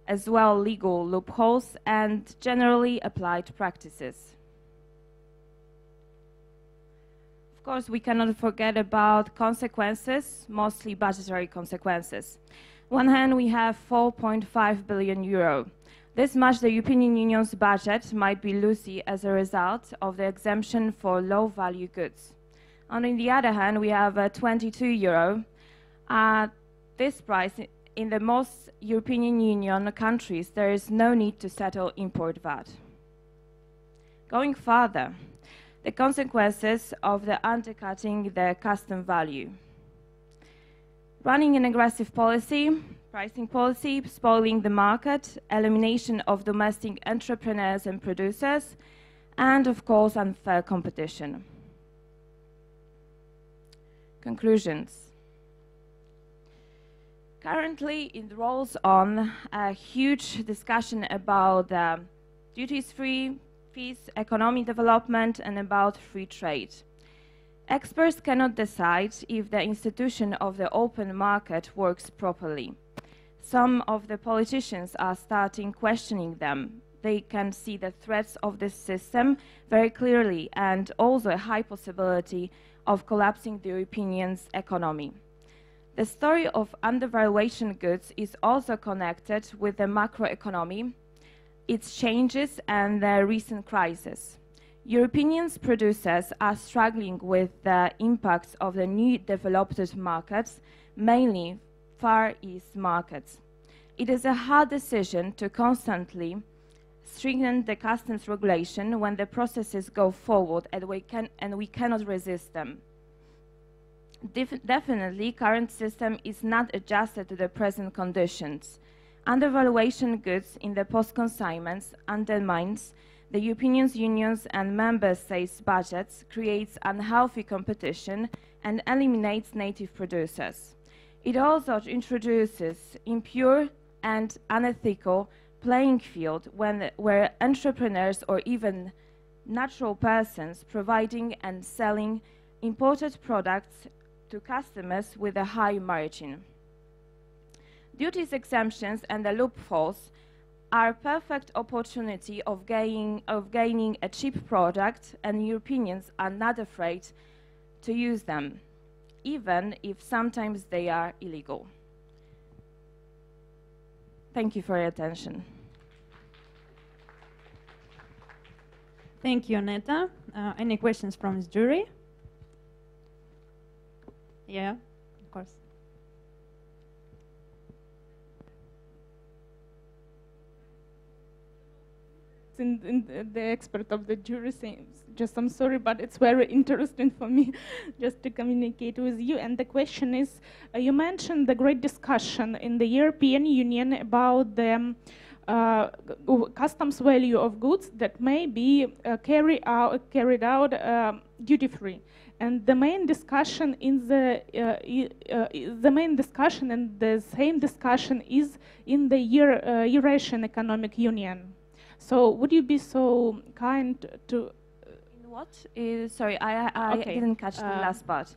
as well legal loopholes, and generally applied practices. Of course, we cannot forget about consequences, mostly budgetary consequences. On one hand, we have 4.5 billion euro. This much the European Union's budget might be losing as a result of the exemption for low-value goods. And on the other hand, we have 22 euro. This price, in the most European Union countries, there is no need to settle import VAT. Going further, the consequences of the undercutting the custom value. Running an aggressive pricing policy, spoiling the market, elimination of domestic entrepreneurs and producers, and of course unfair competition. Conclusions. Currently, it rolls on a huge discussion about duties-free fees, economic development, and about free trade. Experts cannot decide if the institution of the open market works properly. Some of the politicians are starting questioning them. They can see the threats of this system very clearly and also a high possibility of collapsing the European economy. The story of undervaluation goods is also connected with the macroeconomy, its changes, and the recent crisis. European producers are struggling with the impacts of the new developed markets, mainly Far East markets. It is a hard decision to constantly strengthen the customs regulation when the processes go forward and we cannot resist them. Definitely, current system is not adjusted to the present conditions. Undervaluation goods in the post-consignments undermines the European Union's and member states' budgets, creates unhealthy competition, and eliminates native producers. It also introduces impure and unethical playing field where entrepreneurs or even natural persons providing and selling imported products to customers with a high margin. Duties exemptions and the loopholes are a perfect opportunity of gaining a cheap product, and Europeans are not afraid to use them, even if sometimes they are illegal. Thank you for your attention. Thank you, Aneta. Any questions from the jury? Yeah, of course. In the expert of the jury seems just, I'm sorry, but it's very interesting for me just to communicate with you. And the question is, you mentioned the great discussion in the European Union about the customs value of goods that may be carried out duty-free. And the main discussion in the main discussion and the same discussion is in the Eurasian Economic Union. So would you be so kind to... In what? Sorry, I Okay. didn't catch the last part.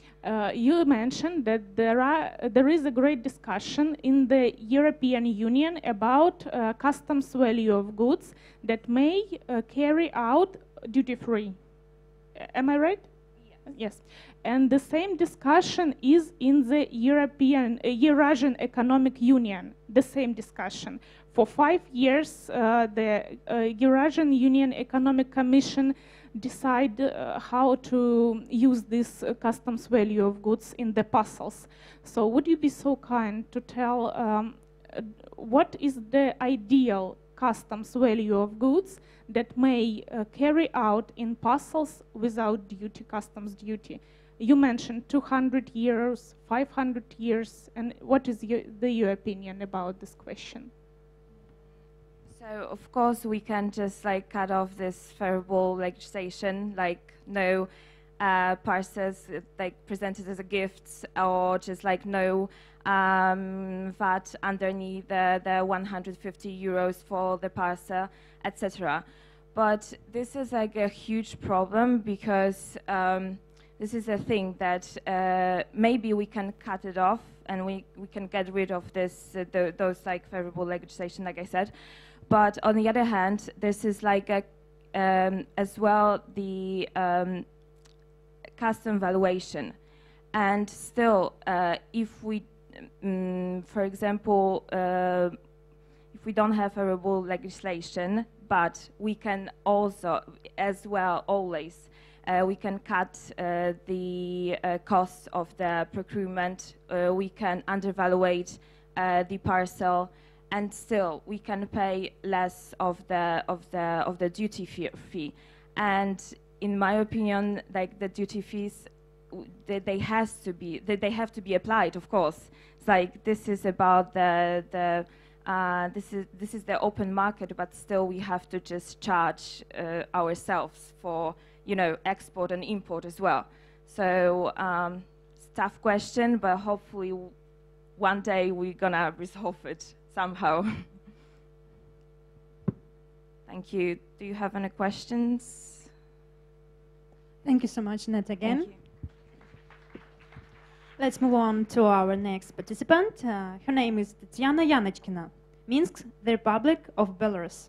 You mentioned that there is a great discussion in the European Union about customs value of goods that may carry out duty-free. Am I right? Yes. And the same discussion is in the Eurasian Economic Union, the same discussion. For 5 years, the Eurasian Union Economic Commission decided how to use this customs value of goods in the parcels. So would you be so kind to tell what is the ideal customs value of goods that may carry out in parcels without duty, customs duty? You mentioned 200 years, 500 years, and what is your opinion about this question? So of course we can just like cut off this favorable legislation, like no parcels like presented as a gift, or just like no VAT underneath the 150 euros for the parcel, etc. But this is like a huge problem because this is a thing that maybe we can cut it off and we can get rid of this those like favorable legislation, like I said. But on the other hand, this is like a, as well the custom valuation. And still, if we, for example, if we don't have favorable legislation, but we can also, as well, always, we can cut the costs of the procurement, we can undervaluate the parcel, and still we can pay less of the duty fee. And in my opinion, like the duty fees, they have to be applied, of course. It's like this is about this is the open market, but still we have to just charge ourselves for, you know, export and import as well. So it's a tough question, but hopefully one day we're gonna resolve it somehow. Thank you. Do you have any questions? Thank you so much, Net, again. Thank you. Let's move on to our next participant. Her name is Tatiana Yanechkina, Minsk, the Republic of Belarus.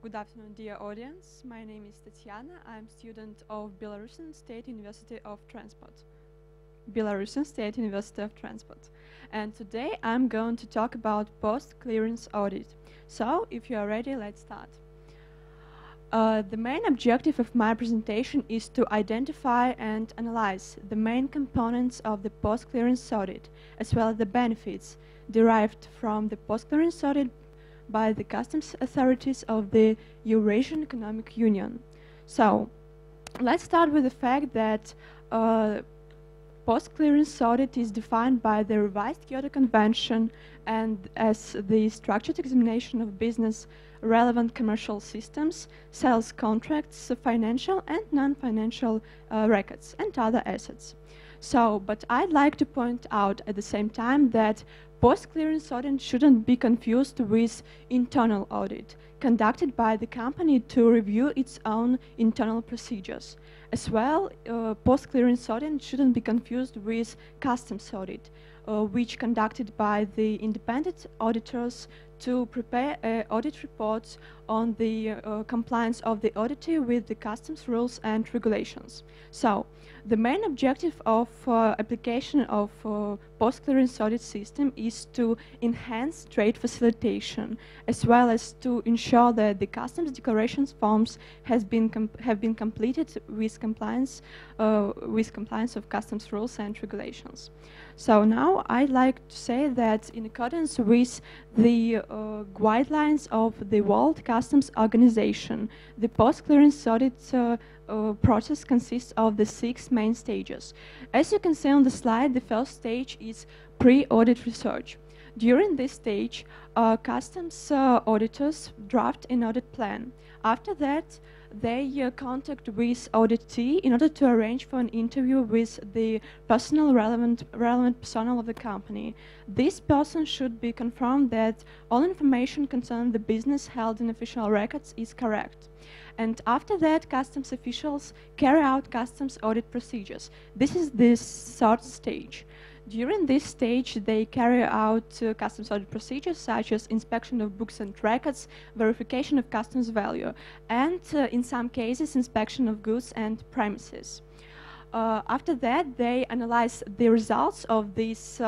Good afternoon, dear audience. My name is Tatiana. I'm student of Belarusian State University of Transport. Belarusian State University of Transport. And today I'm going to talk about post-clearance audit. So, if you are ready, let's start. The main objective of my presentation is to identify and analyze the main components of the post-clearance audit, as well as the benefits derived from the post-clearance audit by the customs authorities of the Eurasian Economic Union. So, let's start with the fact that post-clearance audit is defined by the revised Kyoto Convention and as the structured examination of business relevant commercial systems, sales contracts, financial and non-financial records and other assets. So, but I'd like to point out at the same time that post-clearance audit shouldn't be confused with internal audit conducted by the company to review its own internal procedures. As well, post-clearance audit shouldn't be confused with customs audit, which conducted by the independent auditors to prepare audit reports on the compliance of the auditee with the customs rules and regulations. So, the main objective of application of post-clearance audit system is to enhance trade facilitation, as well as to ensure that the customs declarations forms have been completed with compliance of customs rules and regulations. So now I'd like to say that in accordance with the guidelines of the World Customs Organization, the post-clearance audit process consists of the 6 main stages. As you can see on the slide, the first stage is pre-audit research. During this stage, customs auditors draft an audit plan. After that, they contact with auditee in order to arrange for an interview with the relevant personnel of the company. This person should be confirmed that all information concerning the business held in official records is correct. And after that, customs officials carry out customs audit procedures. This is the third stage. During this stage, they carry out customs audit procedures such as inspection of books and records, verification of customs value, and in some cases, inspection of goods and premises. After that, they analyze the results of these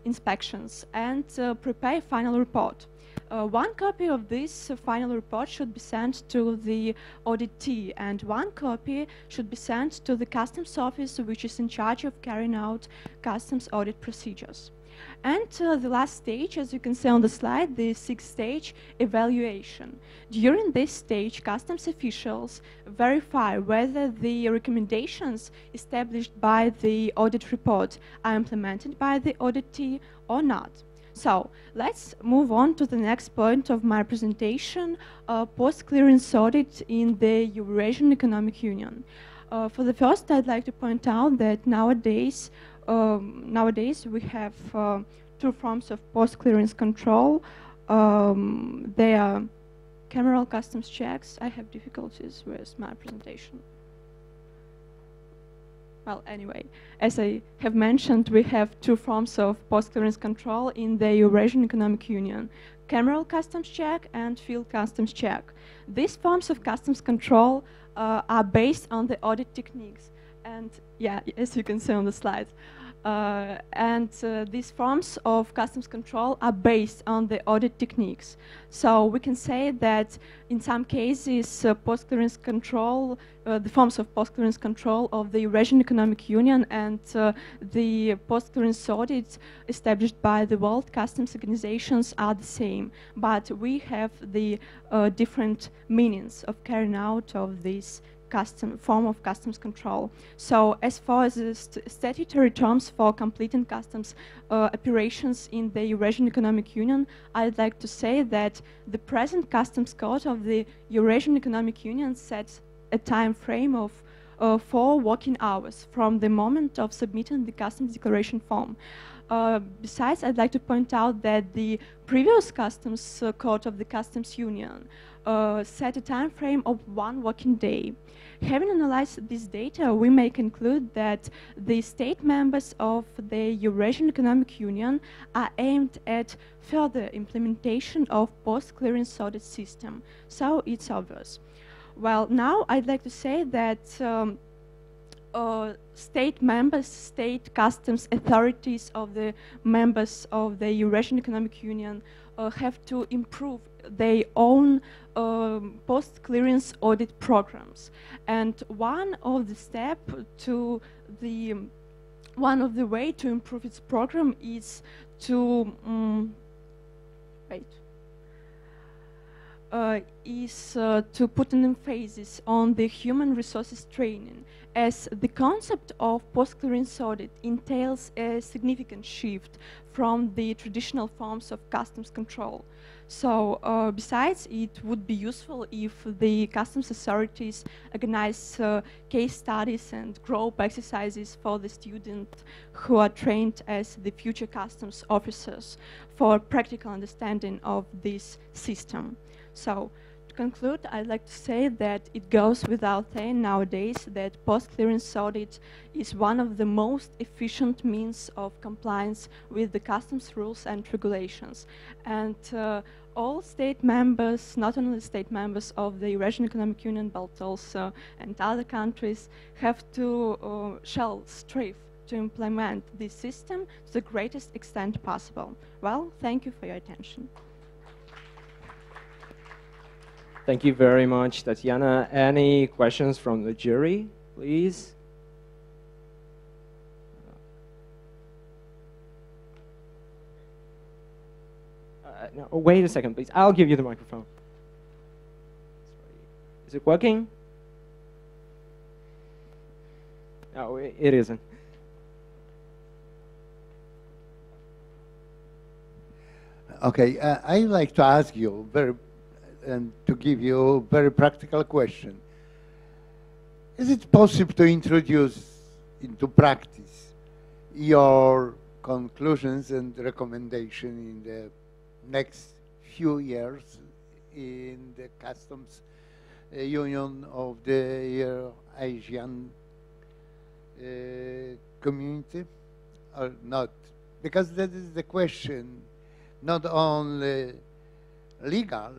inspections and prepare a final report. One copy of this final report should be sent to the auditee, and one copy should be sent to the customs office, which is in charge of carrying out customs audit procedures. And the last stage, as you can see on the slide, the 6th stage, evaluation. During this stage, customs officials verify whether the recommendations established by the audit report are implemented by the auditee or not. So, let's move on to the next point of my presentation, post-clearance audit in the Eurasian Economic Union. For the first, I'd like to point out that nowadays we have 2 forms of post-clearance control. They are cameral customs checks. I have difficulties with my presentation. Well, anyway, as I have mentioned, we have 2 forms of post-clearance control in the Eurasian Economic Union: cameral customs check and field customs check. These forms of customs control are based on the audit techniques, and yeah, as you can see on the slide. These forms of customs control are based on the audit techniques. So we can say that in some cases, post-clearance control, the forms of post-clearance control of the Eurasian Economic Union and the post-clearance audits established by the World Customs Organizations are the same, but we have the different meanings of carrying out of this form of customs control. So as far as the statutory terms for completing customs operations in the Eurasian Economic Union, I'd like to say that the present customs code of the Eurasian Economic Union sets a time frame of 4 working hours from the moment of submitting the customs declaration form. Besides, I'd like to point out that the previous customs code of the Customs Union set a time frame of 1 working day. Having analyzed this data, we may conclude that the state members of the Eurasian Economic Union are aimed at further implementation of post-clearance audit system. So it's obvious. Well, now I'd like to say that state customs authorities of the members of the Eurasian Economic Union have to improve their own post-clearance audit programs. And one of the way to improve its program is to to put an emphasis on the human resources training, as the concept of post-clearance audit entails a significant shift from the traditional forms of customs control. So besides, it would be useful if the customs authorities organize case studies and group exercises for the students who are trained as the future customs officers for practical understanding of this system. So, to conclude, I'd like to say that it goes without saying nowadays that post-clearance audit is one of the most efficient means of compliance with the customs rules and regulations. And all state members, not only state members of the Eurasian Economic Union, but also and other countries, have to shall strive to implement this system to the greatest extent possible. Well, thank you for your attention. Thank you very much, Tatiana. Any questions from the jury, please? No, wait a second, please. I'll give you the microphone. Is it working? No, it isn't. Okay, I'd like to ask you and to give you a very practical question. Is it possible to introduce into practice your conclusions and recommendations in the next few years in the customs union of the Asian community or not? Because that is the question, not only legal,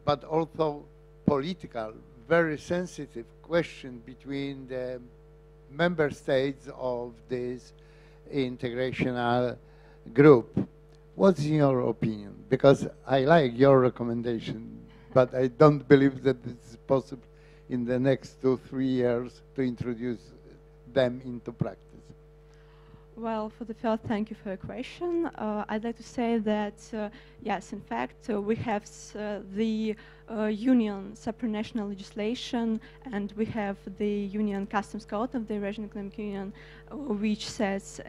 but also political, very sensitive question between the member states of this integrational group. What's your opinion? Because I like your recommendation, but I don't believe that it's possible in the next 2-3 years to introduce them into practice. Well, for the first, thank you for your question. I'd like to say that, yes, in fact, we have the union supranational legislation, and we have the union customs code of the Eurasian Economic Union, which sets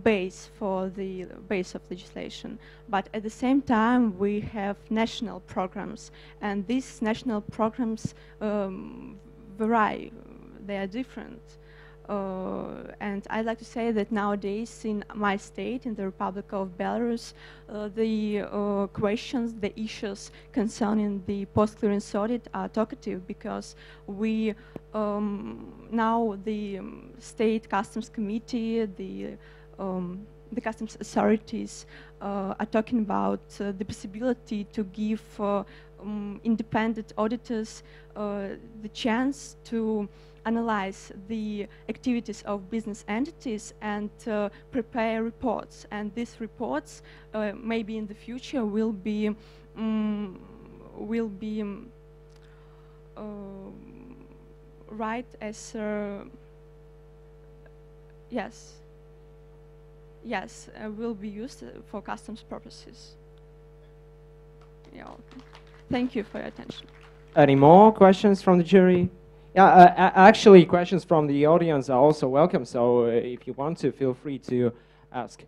base for the base of legislation. But at the same time, we have national programs, and these national programs vary. They are different. And I'd like to say that nowadays in my state, in the Republic of Belarus, the questions, the issues concerning the post-clearance audit are talkative, because we now the state customs committee, the customs authorities are talking about the possibility to give independent auditors the chance to analyze the activities of business entities and prepare reports. And these reports, maybe in the future, will be right as will be used for customs purposes. Yeah. Okay. Thank you for your attention. Any more questions from the jury? Yeah, actually, questions from the audience are also welcome, so if you want to, feel free to ask.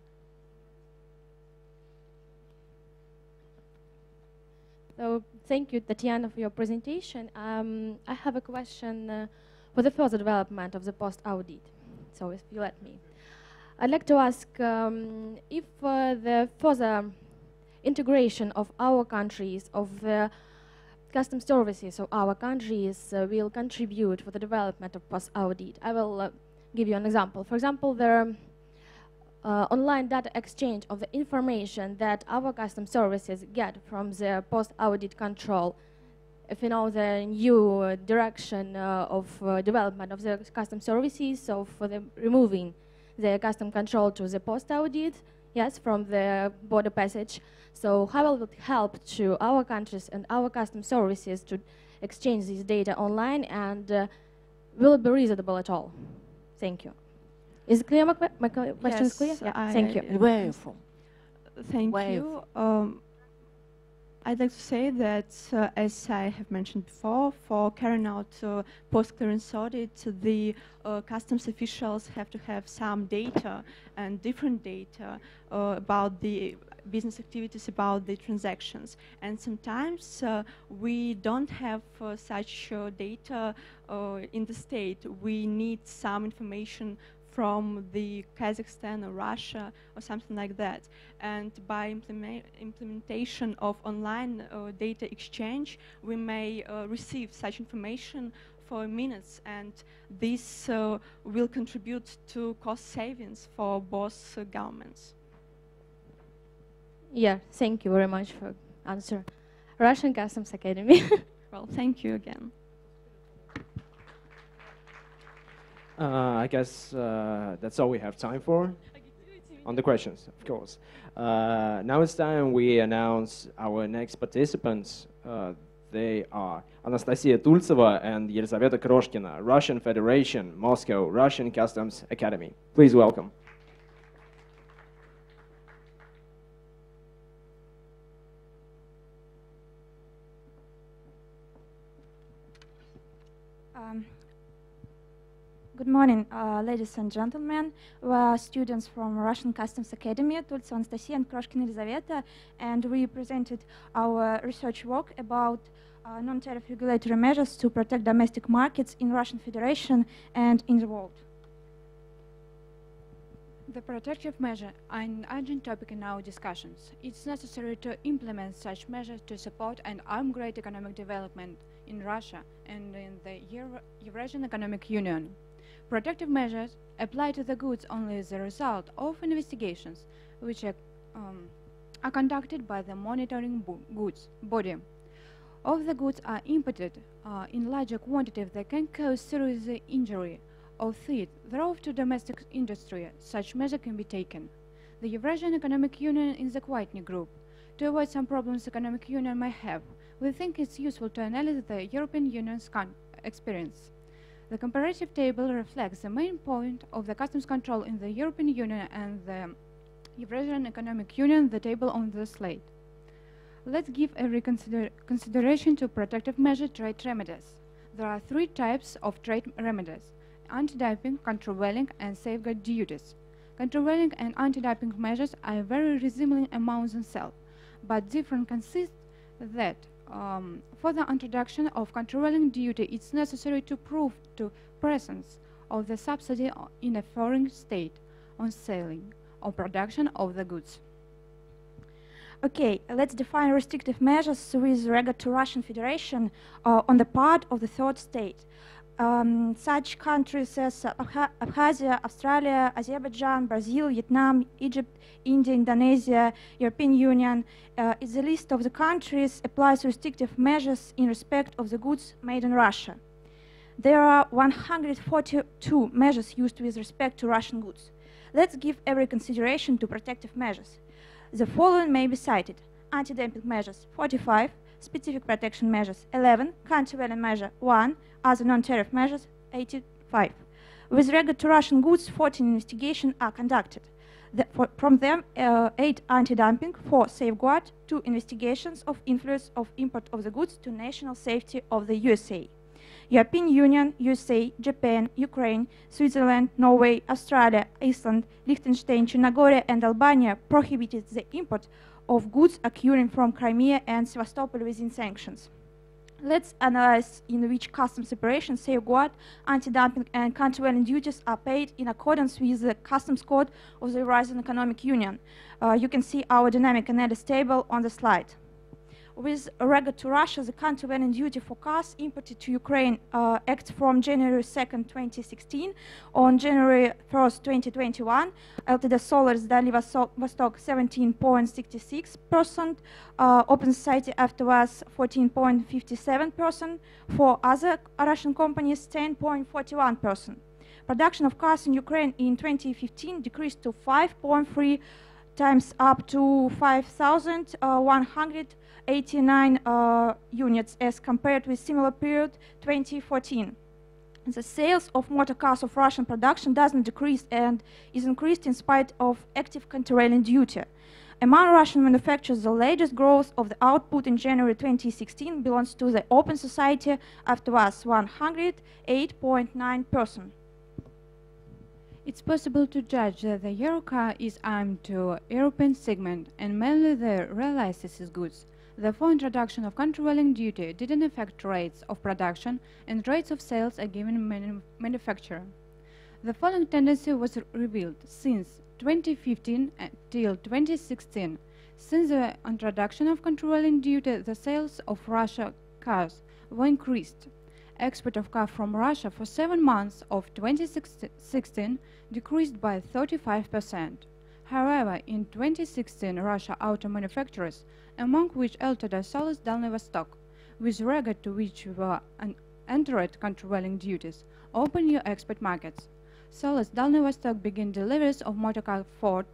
So, thank you, Tatiana, for your presentation. I have a question for the further development of the post-audit, so if you let me. I'd like to ask if the further integration of our countries, of the customs services of our countries will contribute for the development of post-audit. I will give you an example. For example, the online data exchange of the information that our customs services get from the post-audit control. if you know the new direction of development of the custom services, so for the removing the custom control to the post audit, yes, from the border passage. So how will it help to our countries and our custom services to exchange this data online, and will it be reasonable at all? Thank you. Is it clear? My question is clear? Yeah. Thank you. Where are you from? Thank Where you. I'd like to say that, as I have mentioned before, for carrying out post-clearance audit, the customs officials have to have some data and different data about the business activities, about the transactions. And sometimes we don't have such data in the state. We need some information from the Kazakhstan or Russia or something like that. And by implementation of online data exchange, we may receive such information for minutes, and this will contribute to cost savings for both governments. Yeah, thank you very much for answer. Russian Customs Academy. Well, thank you again. I guess that's all we have time for on the questions, of course. Now it's time we announce our next participants. They are Anastasia Tultseva and Елизавета Kroshkina, Russian Federation, Moscow, Russian Customs Academy. Please welcome. Good morning, ladies and gentlemen. We are students from Russian Customs Academy, Tultseva Anastasia and Kroshkina Elizaveta, and we presented our research work about non-tariff regulatory measures to protect domestic markets in Russian Federation and in the world. The protective measure are an urgent topic in our discussions. It's necessary to implement such measures to support and upgrade economic development in Russia and in the Eurasian Economic Union. Protective measures apply to the goods only as a result of investigations which are conducted by the monitoring goods body. If the goods are imported in larger quantity, they can cause serious injury or threat thereof to domestic industry. Such measure can be taken. The Eurasian Economic Union is a quite new group. To avoid some problems the Economic Union may have, we think it's useful to analyze the European Union's experience. The comparative table reflects the main point of the customs control in the European Union and the Eurasian Economic Union, the table on the slide. Let's give a consideration to protective measure trade remedies. There are three types of trade remedies: anti-dumping, countervailing, and safeguard duties. Countervailing and anti-dumping measures are very resembling among themselves, but difference consists that for the introduction of countervailing duty, it's necessary to prove the presence of the subsidy in a foreign state on selling or production of the goods. Okay, let's define restrictive measures with regard to Russian Federation on the part of the third state. Such countries as Abkhazia, Australia, Azerbaijan, Brazil, Vietnam, Egypt, India, Indonesia, European Union. Is the list of the countries applies restrictive measures in respect of the goods made in Russia. There are 142 measures used with respect to Russian goods. Let's give every consideration to protective measures. The following may be cited: anti-dumping measures 45, specific protection measures 11, countervailing measure 1, other non-tariff measures 85. With regard to Russian goods, 14 investigations are conducted. From them, 8 anti-dumping, 4 safeguard, 2 investigations of influence of import of the goods to national safety of the USA. European Union, USA, Japan, Ukraine, Switzerland, Norway, Australia, Iceland, Liechtenstein, Chernogorия, and Albania prohibited the import of goods occurring from Crimea and Sevastopol within sanctions. Let's analyze in which customs operations safeguard, anti-dumping, and countervailing duties are paid in accordance with the Customs Code of the Eurasian Economic Union. You can see our dynamic analysis table on the slide. With regard to Russia, the countervailing duty for cars imported to Ukraine acts from January 2nd, 2016. On January 1st, 2021, LTD Solar's Dali Vostok 17.66%, Open Society afterwards 14.57%, for other Russian companies 10.41%. Production of cars in Ukraine in 2015 decreased to 5.3 times up to 5,189 units as compared with similar period 2014. The sales of motor cars of Russian production doesn't decrease and is increased in spite of active countervailing duty. Among Russian manufacturers, the latest growth of the output in January 2016 belongs to the Open Society afterwards 108.9%. It's possible to judge that the Euro car is aimed to European segment and mainly the realized goods. Therefore, introduction of countervailing duty didn't affect rates of production and rates of sales a given manufacturer. The following tendency was revealed since 2015 until 2016. Since the introduction of countervailing duty, the sales of Russia cars were increased. Export of cars from Russia for 7 months of 2016 decreased by 35%. However, in 2016, Russia auto manufacturers, among which LTD Solar's Dalny Vostok, with regard to which were entered countervailing duties, opened new export markets. Solar's Dalny Vostok began deliveries of motorcar Ford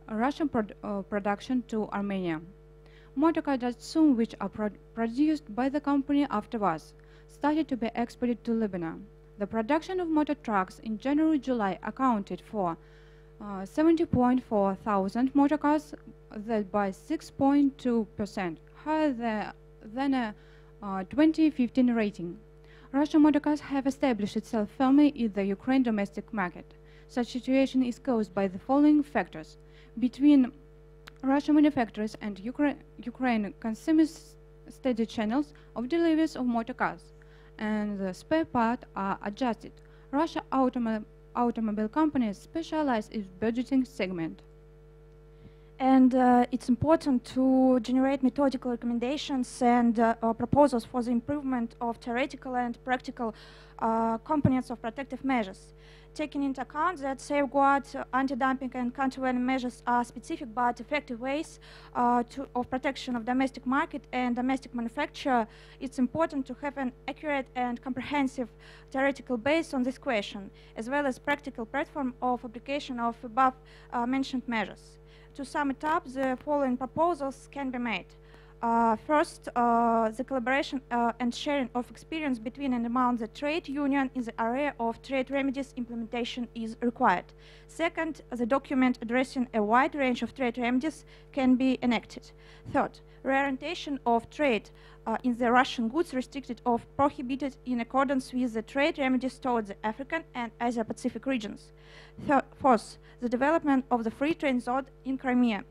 Russian production to Armenia. Motorcar Datsun, which are produced by the company afterwards, started to be exported to Lebanon. The production of motor trucks in January-July accounted for 70.4 thousand motor cars, that by 6.2% higher than a 2015 rating. Russian motor cars have established itself firmly in the Ukraine domestic market. Such situation is caused by the following factors. Between Russian manufacturers and Ukraine consumers steady channels of deliveries of motor cars, and the spare parts are adjusted. Russia automobile companies specialize in budgeting segment. And it's important to generate methodical recommendations and proposals for the improvement of theoretical and practical components of protective measures. Taking into account that safeguard, anti-dumping and countervailing measures are specific but effective ways of protection of domestic market and domestic manufacture, it's important to have an accurate and comprehensive theoretical base on this question, as well as practical platform of application of above mentioned measures. To sum it up, the following proposals can be made. First, the collaboration and sharing of experience between and among the trade union in the area of trade remedies implementation is required. Second, the document addressing a wide range of trade remedies can be enacted. Third, reorientation of trade in the Russian goods restricted or prohibited in accordance with the trade remedies towards the African and Asia-Pacific regions. Fourth, the development of the free trade zone in Crimea.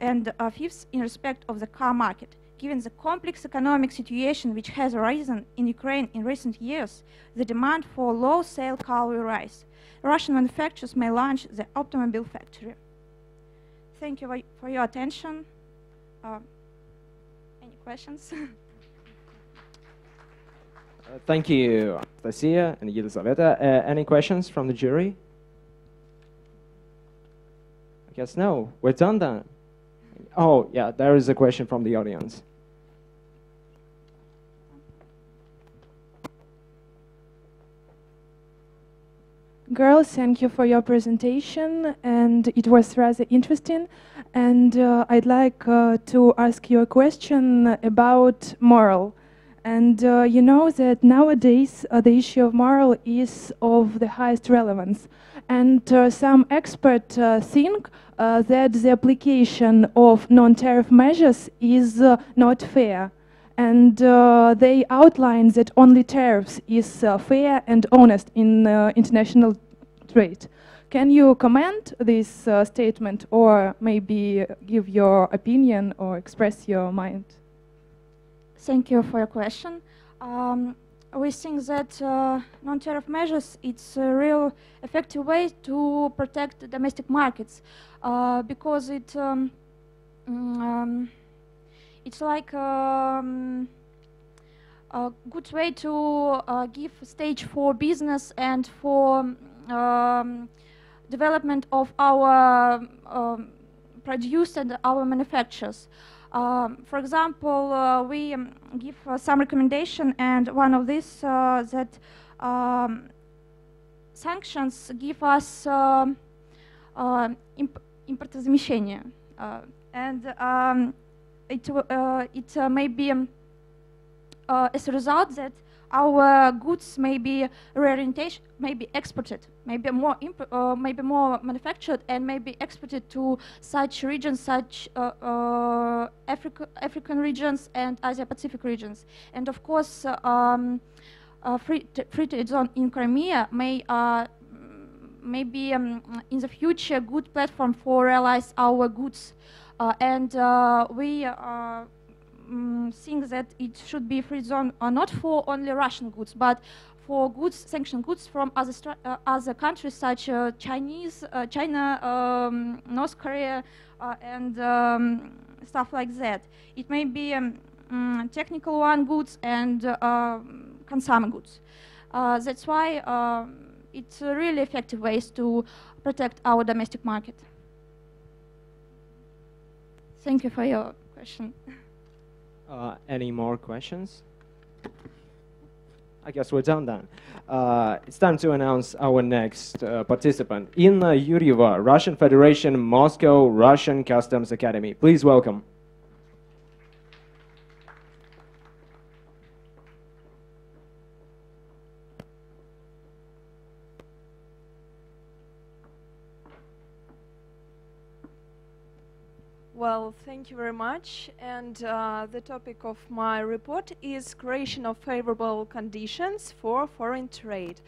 And fifth, in respect of the car market. Given the complex economic situation which has arisen in Ukraine in recent years, the demand for low-sale car will rise. Russian manufacturers may launch the automobile factory. Thank you for your attention. Any questions? Thank you, Anastasia and Yelizaveta. Any questions from the jury? I guess no. We're done then. Oh, yeah, there is a question from the audience. Girls, thank you for your presentation, and it was rather interesting. And I'd like to ask you a question about moral. And you know that nowadays the issue of moral is of the highest relevance. And some experts think that the application of non-tariff measures is not fair. And they outline that only tariffs is fair and honest in international trade. Can you comment this statement, or maybe give your opinion or express your mind? Thank you for your question. We think that non-tariff measures, it's a real effective way to protect the domestic markets because it it's like a good way to give stage for business and for development of our produce and our manufacturers. For example, we give some recommendation, and one of these that sanctions give us импортозамещение, and it may be as a result that our goods may be reorientation, may be exported, maybe more manufactured, and may be exported to such regions, such African regions and Asia Pacific regions. And of course, free trade zone in Crimea may be in the future a good platform for realize our goods, and we think that it should be free zone not for only Russian goods, but for goods, sanctioned goods from other countries such as China, North Korea, and stuff like that. It may be technical one goods and consumer goods. That's why it's a really effective ways to protect our domestic market. Thank you for your question. Any more questions? I guess we're done then. It's time to announce our next participant, Inna Yuryeva, Russian Federation, Moscow, Russian Customs Academy. Please welcome. Well, thank you very much. And the topic of my report is creation of favorable conditions for foreign trade,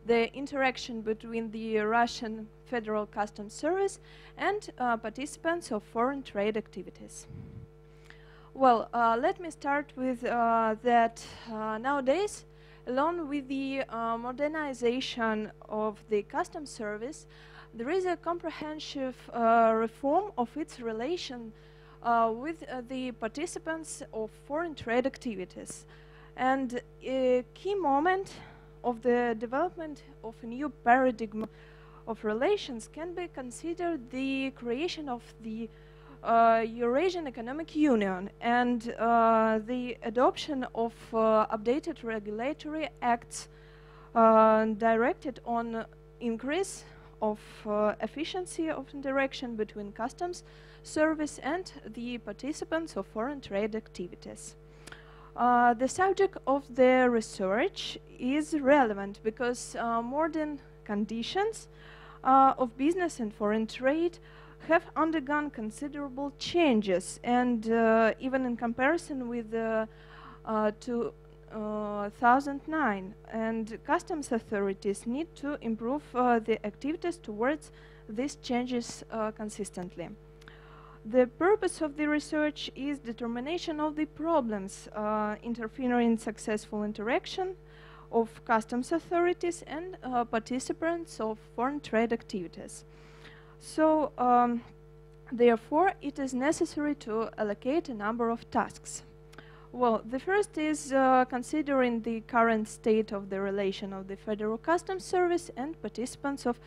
the interaction between the Russian Federal Customs Service and participants of foreign trade activities. Well, let me start with that nowadays, along with the modernization of the customs service, there is a comprehensive reform of its relation with the participants of foreign trade activities. And a key moment of the development of a new paradigm of relations can be considered the creation of the Eurasian Economic Union and the adoption of updated regulatory acts directed on increase of efficiency of interaction between customs service and the participants of foreign trade activities. The subject of the research is relevant because modern conditions of business and foreign trade have undergone considerable changes, and even in comparison with 2009, and customs authorities need to improve the activities towards these changes consistently. The purpose of the research is determination of the problems interfering in successful interaction of customs authorities and participants of foreign trade activities. So, therefore, it is necessary to allocate a number of tasks. Well, the first is considering the current state of the relation of the Federal Customs Service and participants of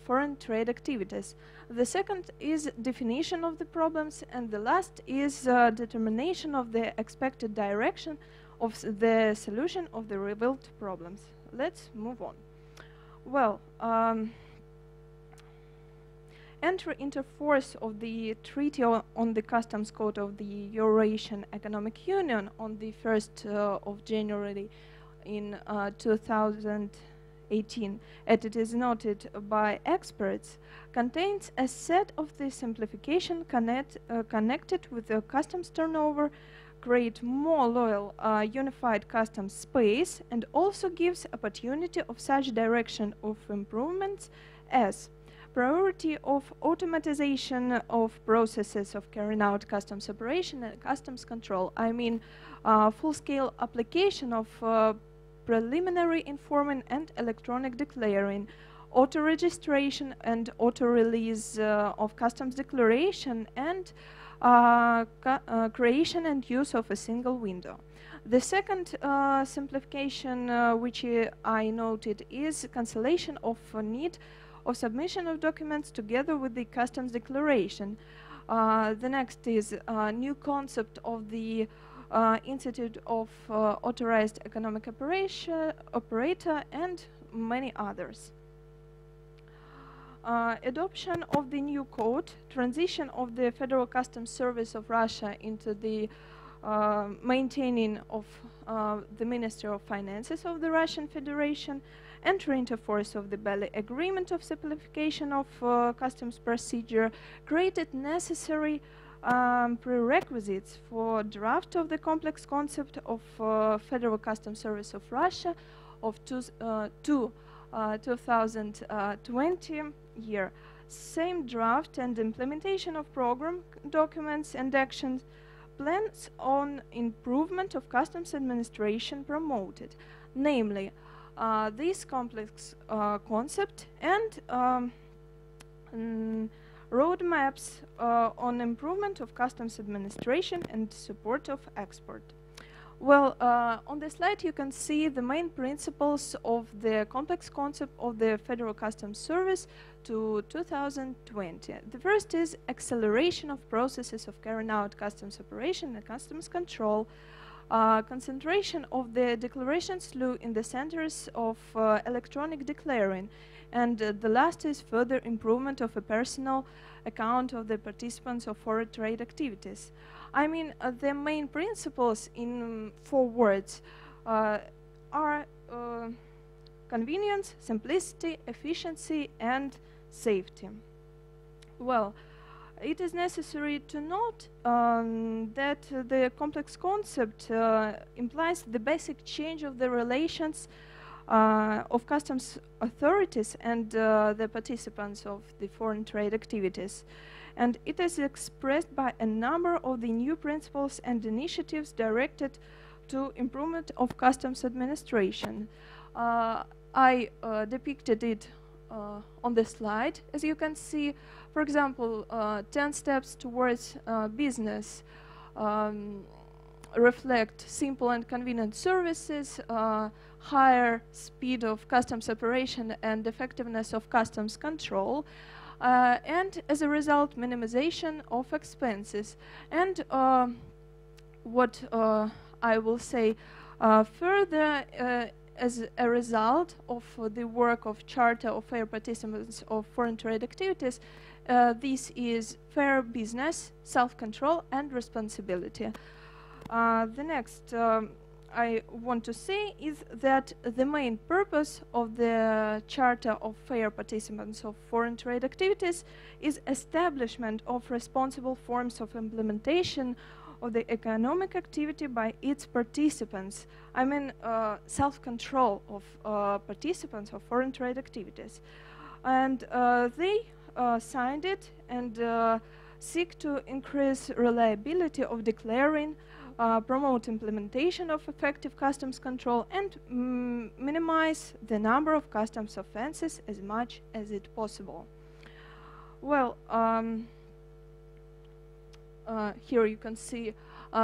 foreign trade activities. The second is definition of the problems, and the last is determination of the expected direction of the solution of the revealed problems. Let's move on. Well, entry into force of the Treaty on the Customs Code of the Eurasian Economic Union on the 1st of January in 2018, as it is noted by experts, contains a set of the simplification connected with the customs turnover, create more loyal unified customs space, and also gives opportunity of such direction of improvements as priority of automatization of processes of carrying out customs operation and customs control. I mean full-scale application of preliminary informing and electronic declaring, auto-registration and auto-release of customs declaration, and creation and use of a single window. The second simplification which I noted is cancellation of need of submission of documents together with the customs declaration. The next is a new concept of the Institute of Authorized Economic Operator and many others. Adoption of the new code, transition of the Federal Customs Service of Russia into the maintaining of the Ministry of Finances of the Russian Federation, entry into force of the Bali Agreement of simplification of customs procedure created necessary prerequisites for draft of the complex concept of Federal Customs Service of Russia of 2020 year. Same draft and implementation of program documents and actions plans on improvement of customs administration promoted, namely this complex concept and roadmaps on improvement of customs administration and support of export. Well, on the slide you can see the main principles of the complex concept of the Federal Customs Service to 2020. The first is acceleration of processes of carrying out customs operation and customs control, concentration of the declaration slew in the centers of electronic declaring, and the last is further improvement of a personal account of the participants of foreign trade activities. I mean, the main principles in 4 words are convenience, simplicity, efficiency, and safety. Well, it is necessary to note that the complex concept implies the basic change of the relations of customs authorities and the participants of the foreign trade activities. And it is expressed by a number of the new principles and initiatives directed to improvement of customs administration. I depicted it on the slide. As you can see, for example, 10 steps towards business reflect simple and convenient services, higher speed of customs operation and effectiveness of customs control, and as a result, minimization of expenses. And what I will say further, as a result of the work of Charter of Fair Participants of Foreign Trade Activities, this is fair business, self-control, and responsibility. The next I want to say is that the main purpose of the Charter of Fair Participants of Foreign Trade Activities is establishment of responsible forms of implementation of the economic activity by its participants. I mean self-control of participants of foreign trade activities. And they signed it and seek to increase reliability of declaring, promote implementation of effective customs control, and minimize the number of customs offenses as much as it possible. Well, here you can see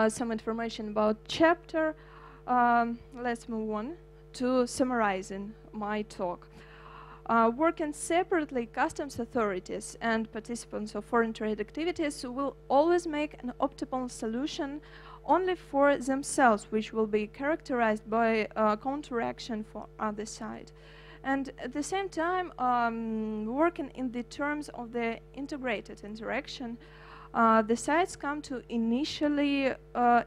some information about chapter. Let's move on to summarizing my talk. Working separately, customs authorities and participants of foreign trade activities will always make an optimal solution only for themselves, which will be characterized by counteraction for other side. And at the same time, working in the terms of the integrated interaction, the sides come to initially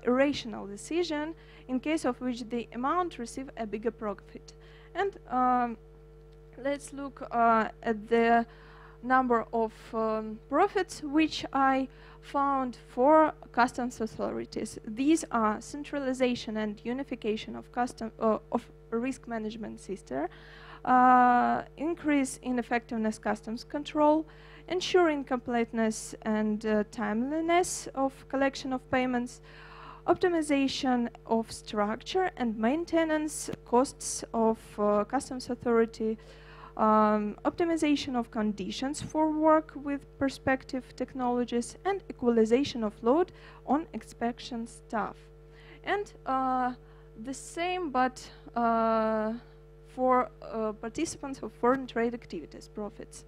irrational decision, in case of which the amount receive a bigger profit. And let's look at the number of profits which I found for customs authorities. These are centralization and unification of of risk management system, increase in effectiveness customs control, ensuring completeness and timeliness of collection of payments, optimization of structure and maintenance costs of customs authority, optimization of conditions for work with perspective technologies, and equalization of load on inspection staff. And the same, but for participants of foreign trade activities, profits.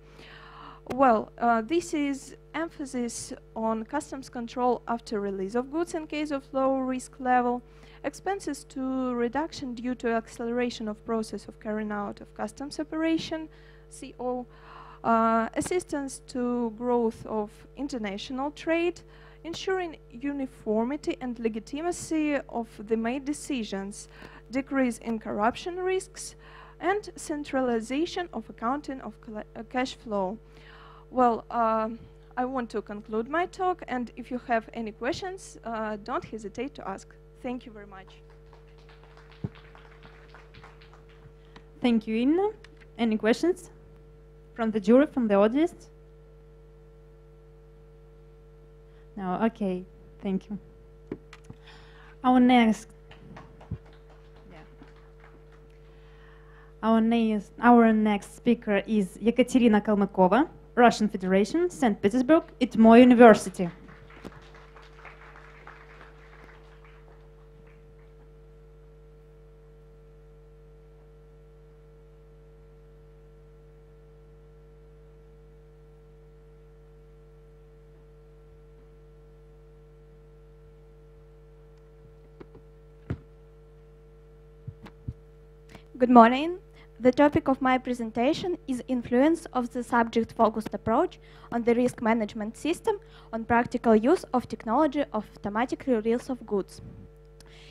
Well, this is emphasis on customs control after release of goods in case of low risk level, expenses to reduction due to acceleration of process of carrying out of customs operation, CO, assistance to growth of international trade, ensuring uniformity and legitimacy of the made decisions, decrease in corruption risks, and centralization of accounting of cash flow. Well, I want to conclude my talk, and if you have any questions, don't hesitate to ask. Thank you very much. Thank you, Inna. Any questions from the jury, from the audience? No, okay, thank you. Our next speaker is Ekaterina Kalmykova, Russian Federation, St. Petersburg, Itmo University. Good morning. The topic of my presentation is influence of the subject-focused approach on the risk management system on practical use of technology of automatic release of goods.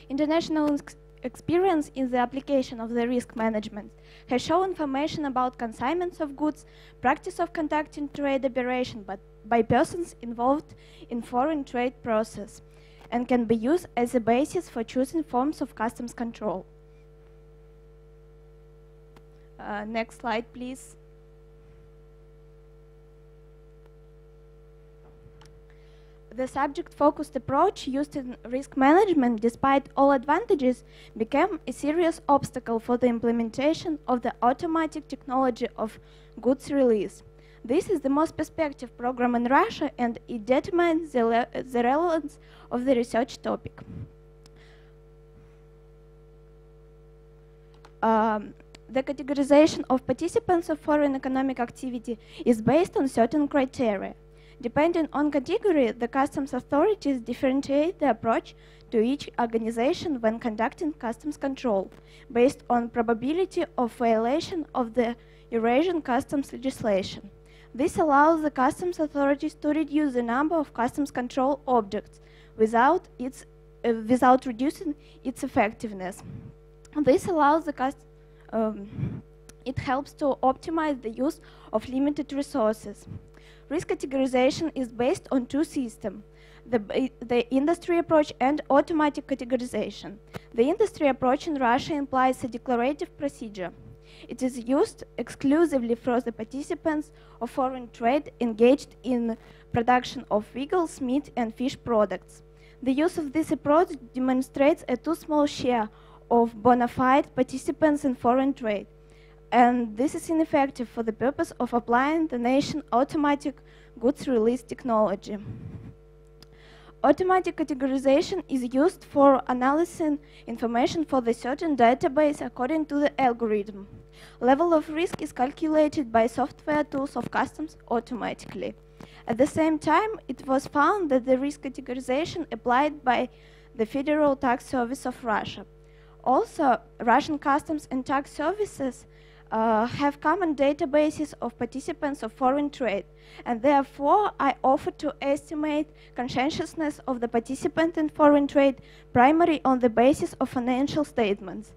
International experience in the application of the risk management has shown information about consignments of goods, practice of conducting trade operation by persons involved in foreign trade process, and can be used as a basis for choosing forms of customs control. Next slide, please. The subject-focused approach used in risk management, despite all advantages, became a serious obstacle for the implementation of the automatic technology of goods release. This is the most perspective program in Russia, and it determines the relevance of the research topic. The categorization of participants of foreign economic activity is based on certain criteria. Depending on category, the customs authorities differentiate the approach to each organization when conducting customs control, based on probability of violation of the Eurasian customs legislation. This allows the customs authorities to reduce the number of customs control objects without reducing its effectiveness. This allows the it helps to optimize the use of limited resources. Risk categorization is based on two systems, the industry approach and automatic categorization. The industry approach in Russia implies a declarative procedure. It is used exclusively for the participants of foreign trade engaged in production of vegetables, meat, and fish products. The use of this approach demonstrates a too small share of bona fide participants in foreign trade, and this is ineffective for the purpose of applying the nation automatic goods release technology. Automatic categorization is used for analyzing information for the certain database according to the algorithm. Level of risk is calculated by software tools of customs automatically. At the same time, it was found that the risk categorization applied by the Federal Tax Service of Russia. Also, Russian customs and tax services have common databases of participants of foreign trade, and therefore I offer to estimate conscientiousness of the participant in foreign trade primarily on the basis of financial statements.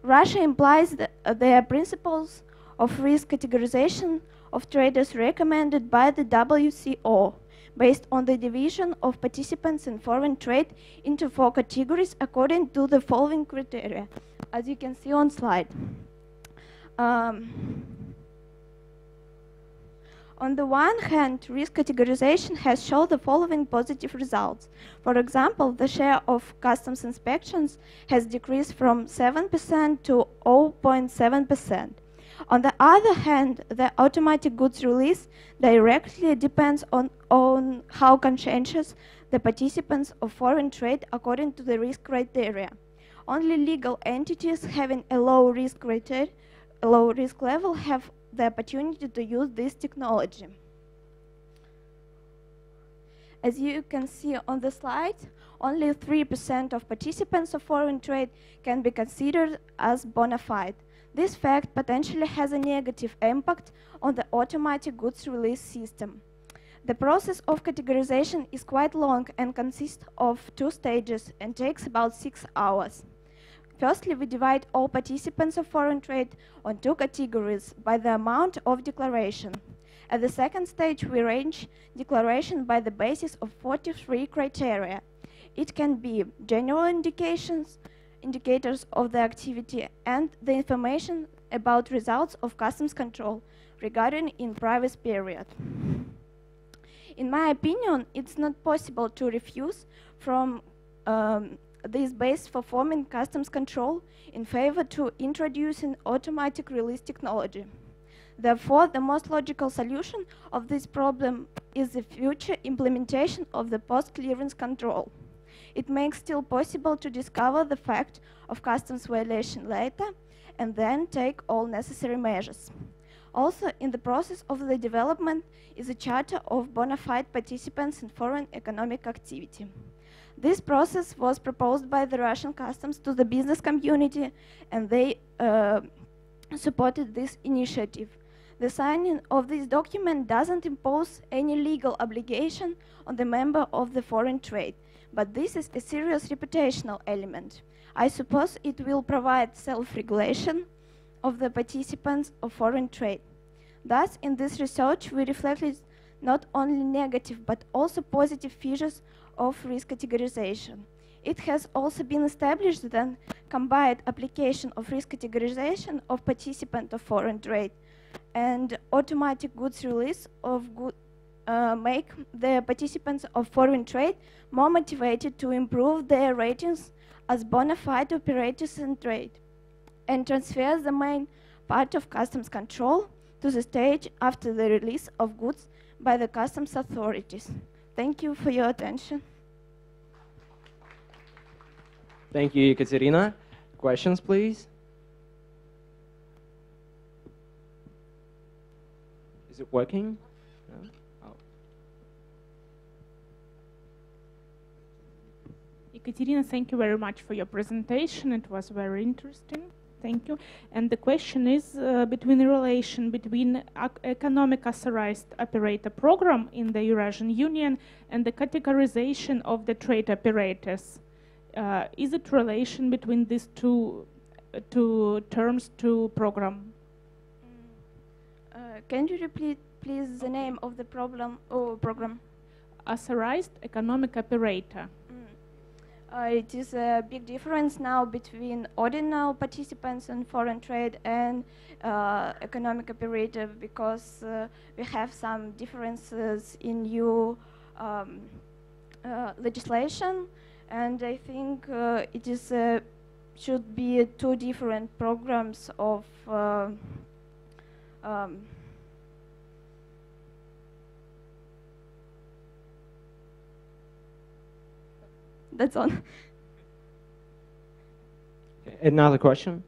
Russia implies the principles of risk categorization of traders recommended by the WCO, based on the division of participants in foreign trade into 4 categories according to the following criteria, as you can see on slide. On the one hand, risk categorization has shown the following positive results. For example, the share of customs inspections has decreased from 7% to 0.7%. On the other hand, the automatic goods release directly depends on how conscientious the participants of foreign trade according to the risk criteria. Only legal entities having a low risk level have the opportunity to use this technology. As you can see on the slide, only 3% of participants of foreign trade can be considered as bona fide. This fact potentially has a negative impact on the automatic goods release system. The process of categorization is quite long and consists of 2 stages and takes about 6 hours. Firstly, we divide all participants of foreign trade on 2 categories by the amount of declaration. At the second stage, we range declaration by the basis of 43 criteria. It can be general indicators of the activity and the information about results of customs control regarding in previous period. In my opinion, it's not possible to refuse from this base for forming customs control in favor to introducing automatic release technology. Therefore, the most logical solution of this problem is the future implementation of the post-clearance control. It makes still possible to discover the fact of customs violation later and then take all necessary measures. Also, in the process of the development is a charter of bona fide participants in foreign economic activity. This process was proposed by the Russian customs to the business community, and they supported this initiative. The signing of this document doesn't impose any legal obligation on the member of the foreign trade, but this is a serious reputational element. I suppose it will provide self-regulation of the participants of foreign trade. Thus, in this research, we reflected not only negative but also positive features of risk categorization. It has also been established that combined application of risk categorization of participants of foreign trade and automatic goods release of make the participants of foreign trade more motivated to improve their ratings as bona fide operators in trade and transfer the main part of customs control to the stage after the release of goods by the customs authorities. Thank you for your attention. Thank you, Ekaterina. Questions, please? Is it working? No? Oh. Ekaterina, thank you very much for your presentation. It was very interesting. Thank you. And the question is between the relation between economic authorized operator program in the Eurasian Union and the categorization of the trade operators. Is it relation between these two terms, two program? Can you repeat, please, the name of the program? Authorized economic operator. It is a big difference now between ordinary participants in foreign trade and economic operator because we have some differences in EU legislation, and I think it is should be 2 different programs of that's all. Okay. Another question?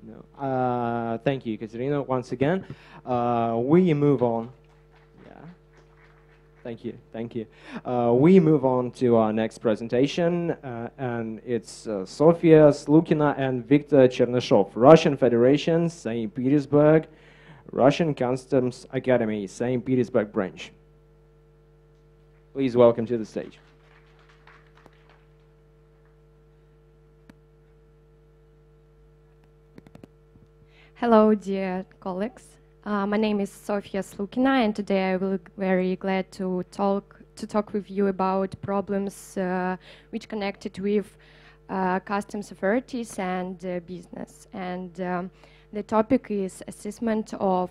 No. Thank you, Katerina, once again. We move on. Yeah. Thank you. Thank you. We move on to our next presentation, and it's Sofia Slukina and Viktor Chernyshov, Russian Federation, St. Petersburg, Russian Customs Academy, St. Petersburg branch. Please welcome to the stage. Hello, dear colleagues. My name is Sofia Slukina, and today I will be very glad to talk with you about problems which connected with customs authorities and business. And the topic is assessment of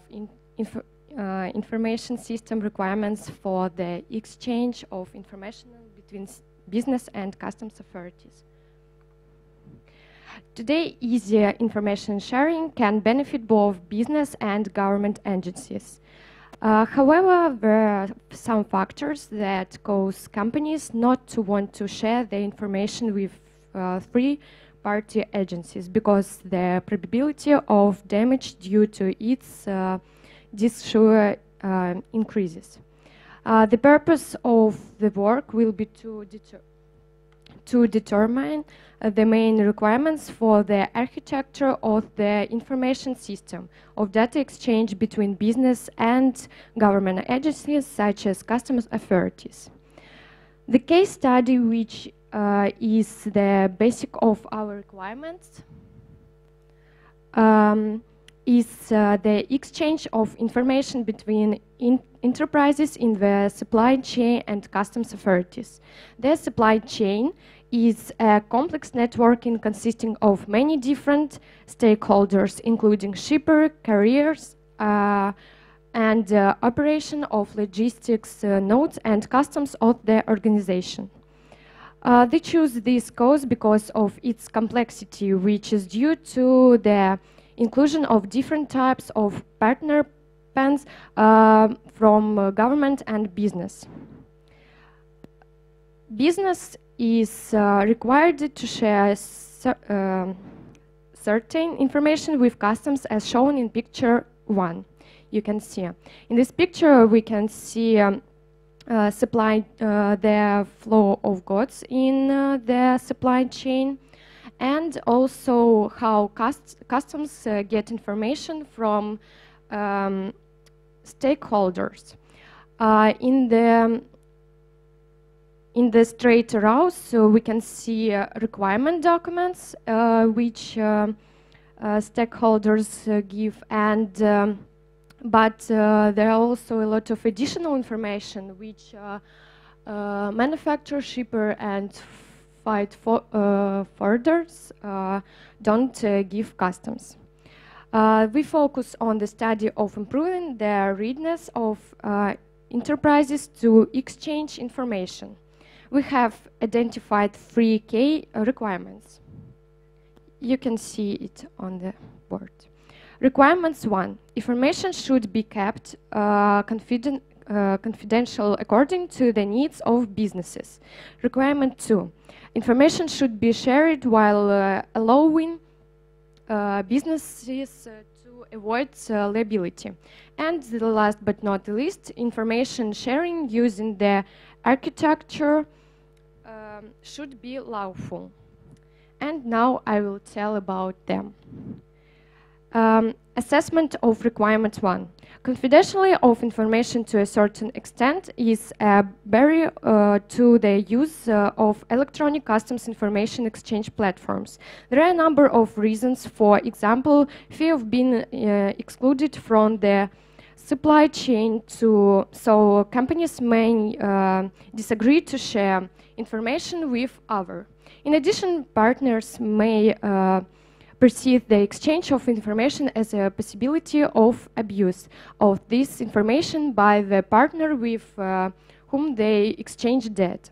information system requirements for the exchange of information between business and customs authorities. Today, easier information sharing can benefit both business and government agencies. However, there are some factors that cause companies not to want to share their information with third-party agencies because the probability of damage due to its disclosure increases. The purpose of the work will be to determine the main requirements for the architecture of the information system of data exchange between business and government agencies such as customs authorities. The case study, which is the basic of our requirements, is the exchange of information between enterprises in the supply chain and customs authorities. The supply chain is a complex networking consisting of many different stakeholders, including shipper, carriers, and operation of logistics nodes and customs of the organization. They choose this cause because of its complexity, which is due to the inclusion of different types of partner plans from government and business. Business is required to share certain information with customs as shown in picture 1. You can see. In this picture we can see the flow of goods in the supply chain, and also how customs get information from stakeholders. In the straight rows, so we can see requirement documents which stakeholders give, and but there are also a lot of additional information which manufacturer, shipper, and freight forwarders don't give customs. We focus on the study of improving the readiness of enterprises to exchange information. We have identified 3 key requirements. You can see it on the board. Requirements 1. Information should be kept confidential according to the needs of businesses. Requirement 2. Information should be shared while allowing businesses to avoid liability. And the last but not the least, information sharing using the architecture should be lawful. And now I will tell about them. Assessment of requirement 1. Confidentiality of information to a certain extent is a barrier to the use of electronic customs information exchange platforms. There are a number of reasons. For example, fear of being excluded from the supply chain, so companies may disagree to share information with others. In addition, partners may perceive the exchange of information as a possibility of abuse of this information by the partner with whom they exchange data.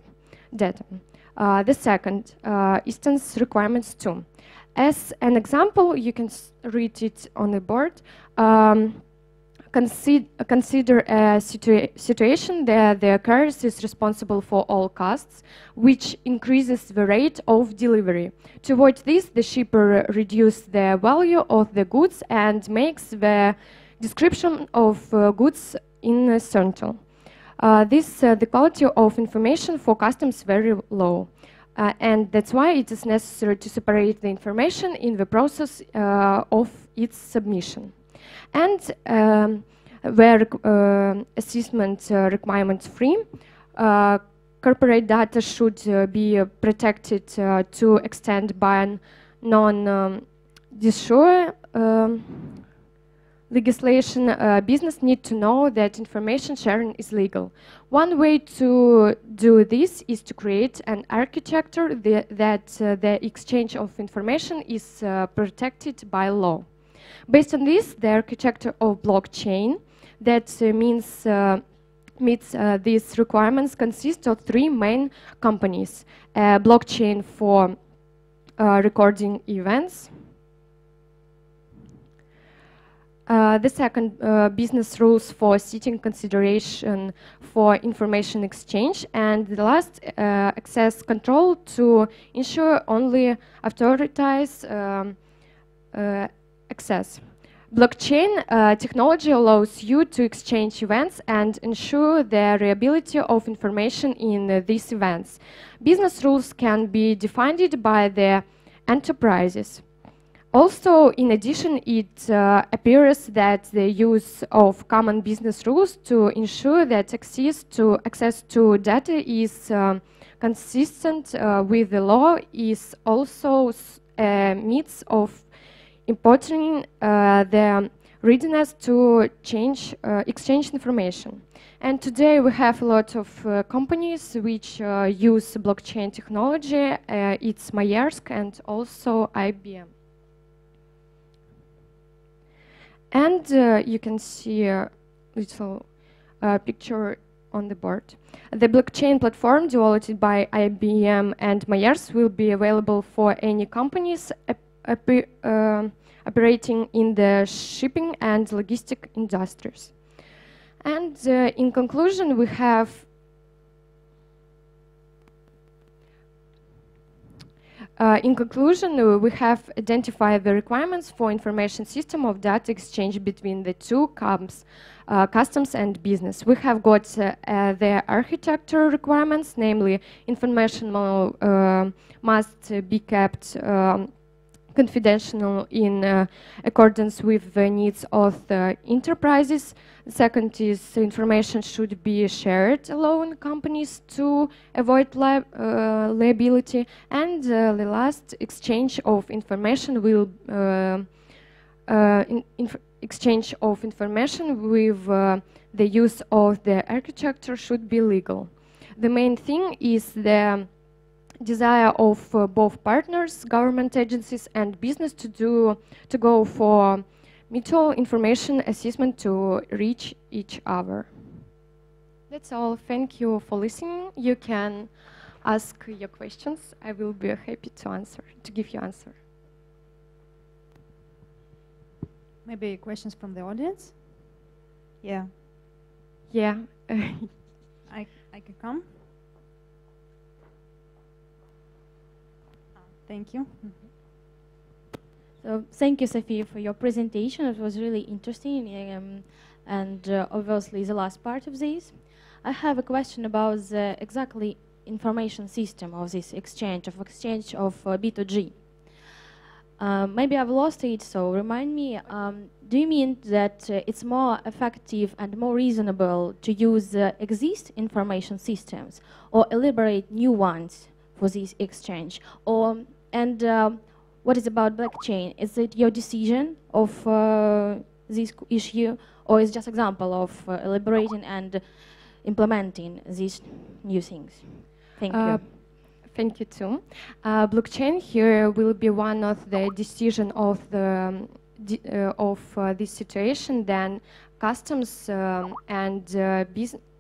The second instance, requirements 2. As an example, you can read it on the board. Consider a situation that the carrier is responsible for all costs, which increases the rate of delivery. To avoid this, the shipper reduces the value of the goods and makes the description of goods uncertain. The quality of information for customs very low. And that's why it is necessary to separate the information in the process of its submission. And where assessment requirement 3, corporate data should be protected to extent by non-disclosure legislation. Business need to know that information sharing is legal. One way to do this is to create an architecture that the exchange of information is protected by law. Based on this, the architecture of blockchain that meets these requirements consists of 3 main companies: a blockchain for recording events. The second, business rules for setting consideration for information exchange. And the last, access control to ensure only authorized access. Blockchain technology allows you to exchange events and ensure the reliability of information in these events. Business rules can be defined by the enterprises. Also, in addition, it appears that the use of common business rules to ensure that access to data is consistent with the law is also a means of importing the readiness to exchange information. And today we have a lot of companies which use blockchain technology. It's Maersk and also IBM. And you can see a little picture on the board. The blockchain platform developed by IBM and Maersk will be available for any companies operating in the shipping and logistic industries. And in conclusion, we have identified the requirements for information system of data exchange between the two customs and business. We have got the architecture requirements, namely information must be kept confidential in accordance with the needs of the enterprises. The second is information should be shared alone companies to avoid liability. And the last, exchange of information will exchange of information with the use of the architecture should be legal. The main thing is the desire of both partners, government agencies and business to go for mutual information assessment to reach each other. That's all. Thank you for listening. You can ask your questions. I will be happy to give you answer. Maybe questions from the audience? Yeah. Yeah. I can come. Thank you. So thank you, Sophia, for your presentation. It was really interesting, and obviously the last part of this. I have a question about the exactly information system of this exchange of B2G. Maybe I've lost it, so remind me. Do you mean that it's more effective and more reasonable to use exist information systems or elaborate new ones for this exchange? And what is about blockchain? Is it your decision of this issue, or is just example of elaborating and implementing these new things? Thank you. Thank you too. Blockchain here will be one of the decision of the this situation. Then customs and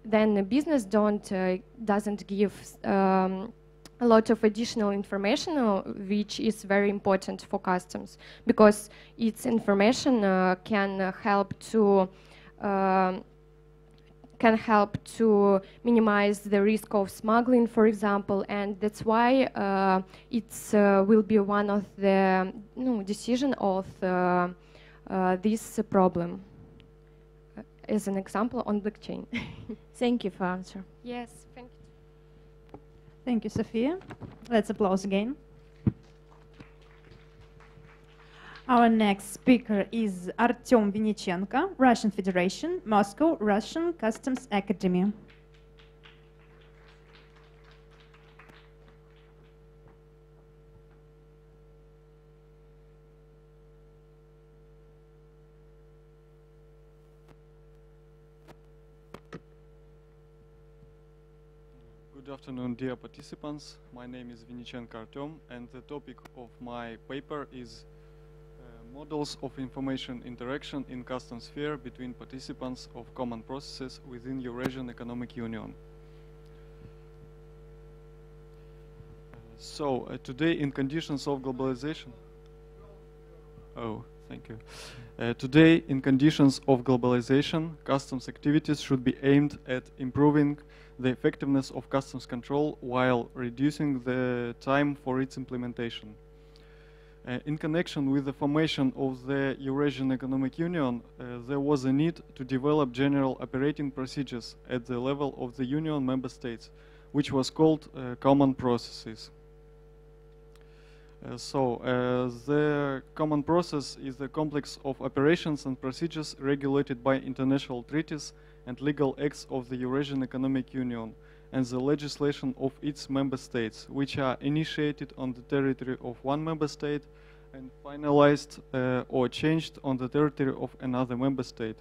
then the business doesn't give a lot of additional information, which is very important for customs, because its information can help to minimize the risk of smuggling, for example, and that's why it will be one of the decision of this problem. As an example on blockchain. Thank you for answer. Yes, thank you. Thank you, Sophia. Let's applause again. Our next speaker is Artem Vinichenko, Russian Federation, Moscow, Russian Customs Academy. Good afternoon, dear participants. My name is Vinichenko Artem, and the topic of my paper is models of information interaction in customs sphere between participants of common processes within Eurasian Economic Union. So today, in conditions of globalization, thank you. Today, in conditions of globalization, customs activities should be aimed at improving the effectiveness of customs control while reducing the time for its implementation. In connection with the formation of the Eurasian Economic Union, there was a need to develop general operating procedures at the level of the Union member states, which was called common processes. The common process is the complex of operations and procedures regulated by international treaties and legal acts of the Eurasian Economic Union and the legislation of its member states, which are initiated on the territory of one member state and finalized or changed on the territory of another member state.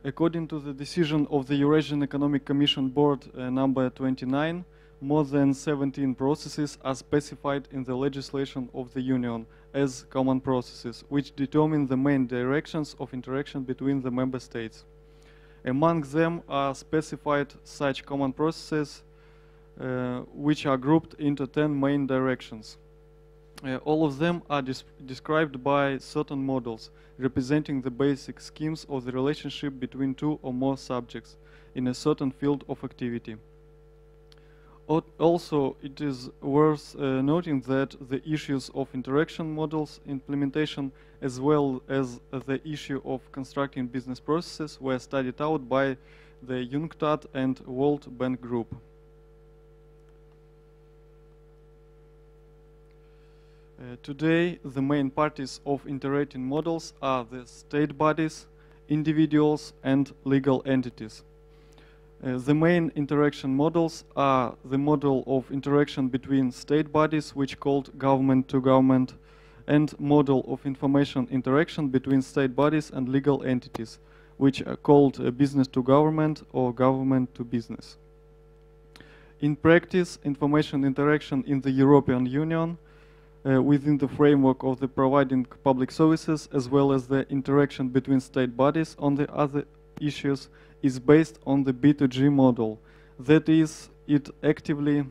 According to the decision of the Eurasian Economic Commission Board number 29, more than 17 processes are specified in the legislation of the Union as common processes, which determine the main directions of interaction between the member states. Among them are specified such common processes which are grouped into 10 main directions. All of them are described by certain models, representing the basic schemes of the relationship between two or more subjects in a certain field of activity. Also, it is worth noting that the issues of interaction models implementation, as well as the issue of constructing business processes, were studied out by the UNCTAD and World Bank Group. Today, the main parties of interacting models are the state bodies, individuals, and legal entities. The main interaction models are the model of interaction between state bodies, which called government to government, and model of information interaction between state bodies and legal entities, which are called business to government or government to business. In practice, information interaction in the European Union within the framework of the providing public services, as well as the interaction between state bodies on the other issues, is based on the B2G model. That is, it actively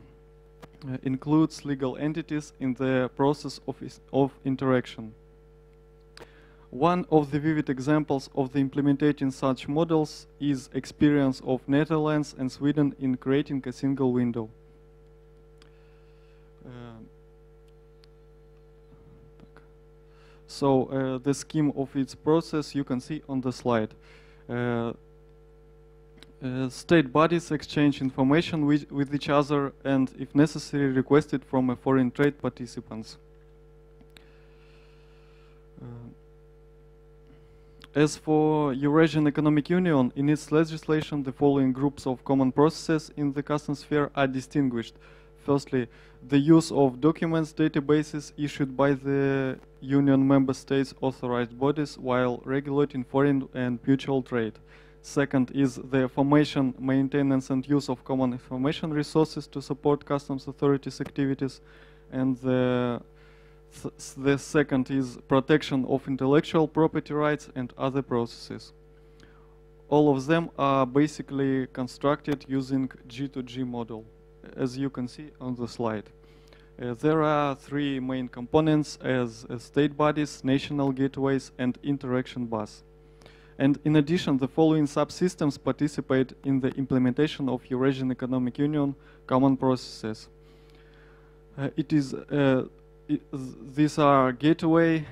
includes legal entities in the process of interaction. One of the vivid examples of the implementing such models is experience of Netherlands and Sweden in creating a single window. The scheme of its process you can see on the slide. State bodies exchange information with each other and, if necessary, request it from foreign trade participants. As for Eurasian Economic Union, in its legislation, the following groups of common processes in the customs sphere are distinguished. Firstly, the use of documents databases issued by the Union member states authorized bodies while regulating foreign and mutual trade. Second is the formation, maintenance and use of common information resources to support customs authorities' activities. And the second is protection of intellectual property rights and other processes. All of them are basically constructed using G2G model, as you can see on the slide. There are three main components as state bodies, national gateways, and interaction bus. And in addition, the following subsystems participate in the implementation of Eurasian Economic Union common processes. These are gateway,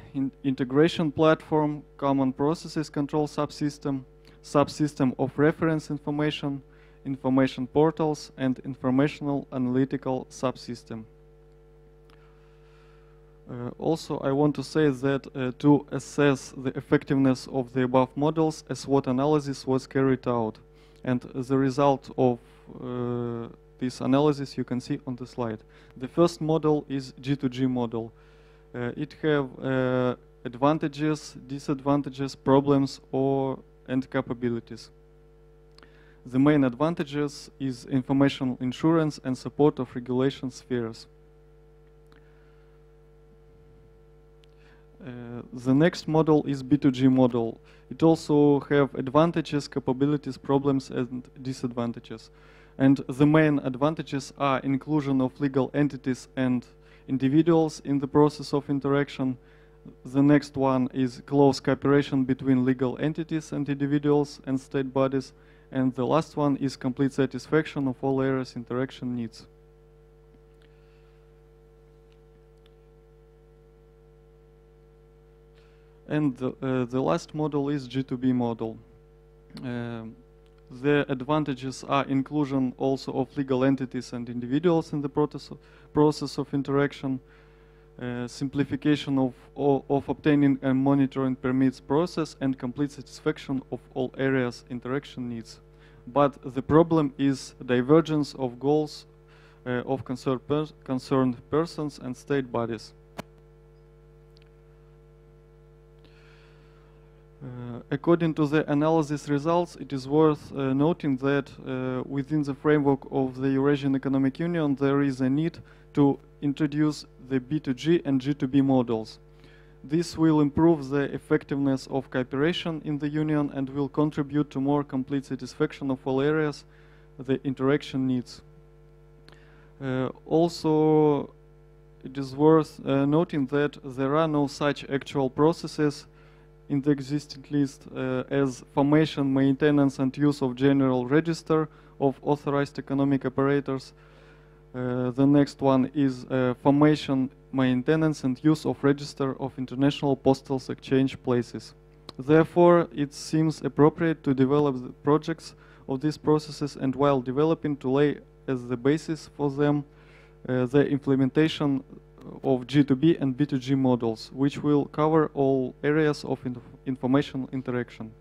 integration platform, common processes control subsystem, subsystem of reference information, information portals, and informational analytical subsystem. Also, I want to say that to assess the effectiveness of the above models, a SWOT analysis was carried out. And the result of this analysis you can see on the slide. The first model is G2G model. It have advantages, disadvantages, problems, and capabilities. The main advantages is information insurance and support of regulation spheres. The next model is B2G model. It also have advantages, capabilities, problems, and disadvantages. And the main advantages are inclusion of legal entities and individuals in the process of interaction. The next one is close cooperation between legal entities and individuals and state bodies. And the last one is complete satisfaction of all areas interaction needs. And the last model is G2B model. The advantages are inclusion also of legal entities and individuals in the process of interaction, simplification of obtaining and monitoring permits process, and complete satisfaction of all areas interaction needs. But the problem is divergence of goals of concerned persons and state bodies. According to the analysis results, it is worth noting that within the framework of the Eurasian Economic Union, there is a need to introduce the B2G and G2B models. This will improve the effectiveness of cooperation in the Union and will contribute to more complete satisfaction of all areas the interaction needs. Also, it is worth noting that there are no such actual processes in the existing list as formation, maintenance, and use of general register of authorized economic operators. The next one is formation, maintenance, and use of register of international postal exchange places. Therefore, it seems appropriate to develop the projects of these processes, and while developing, to lay as the basis for them the implementation of G2B and B2G models, which will cover all areas of information interaction.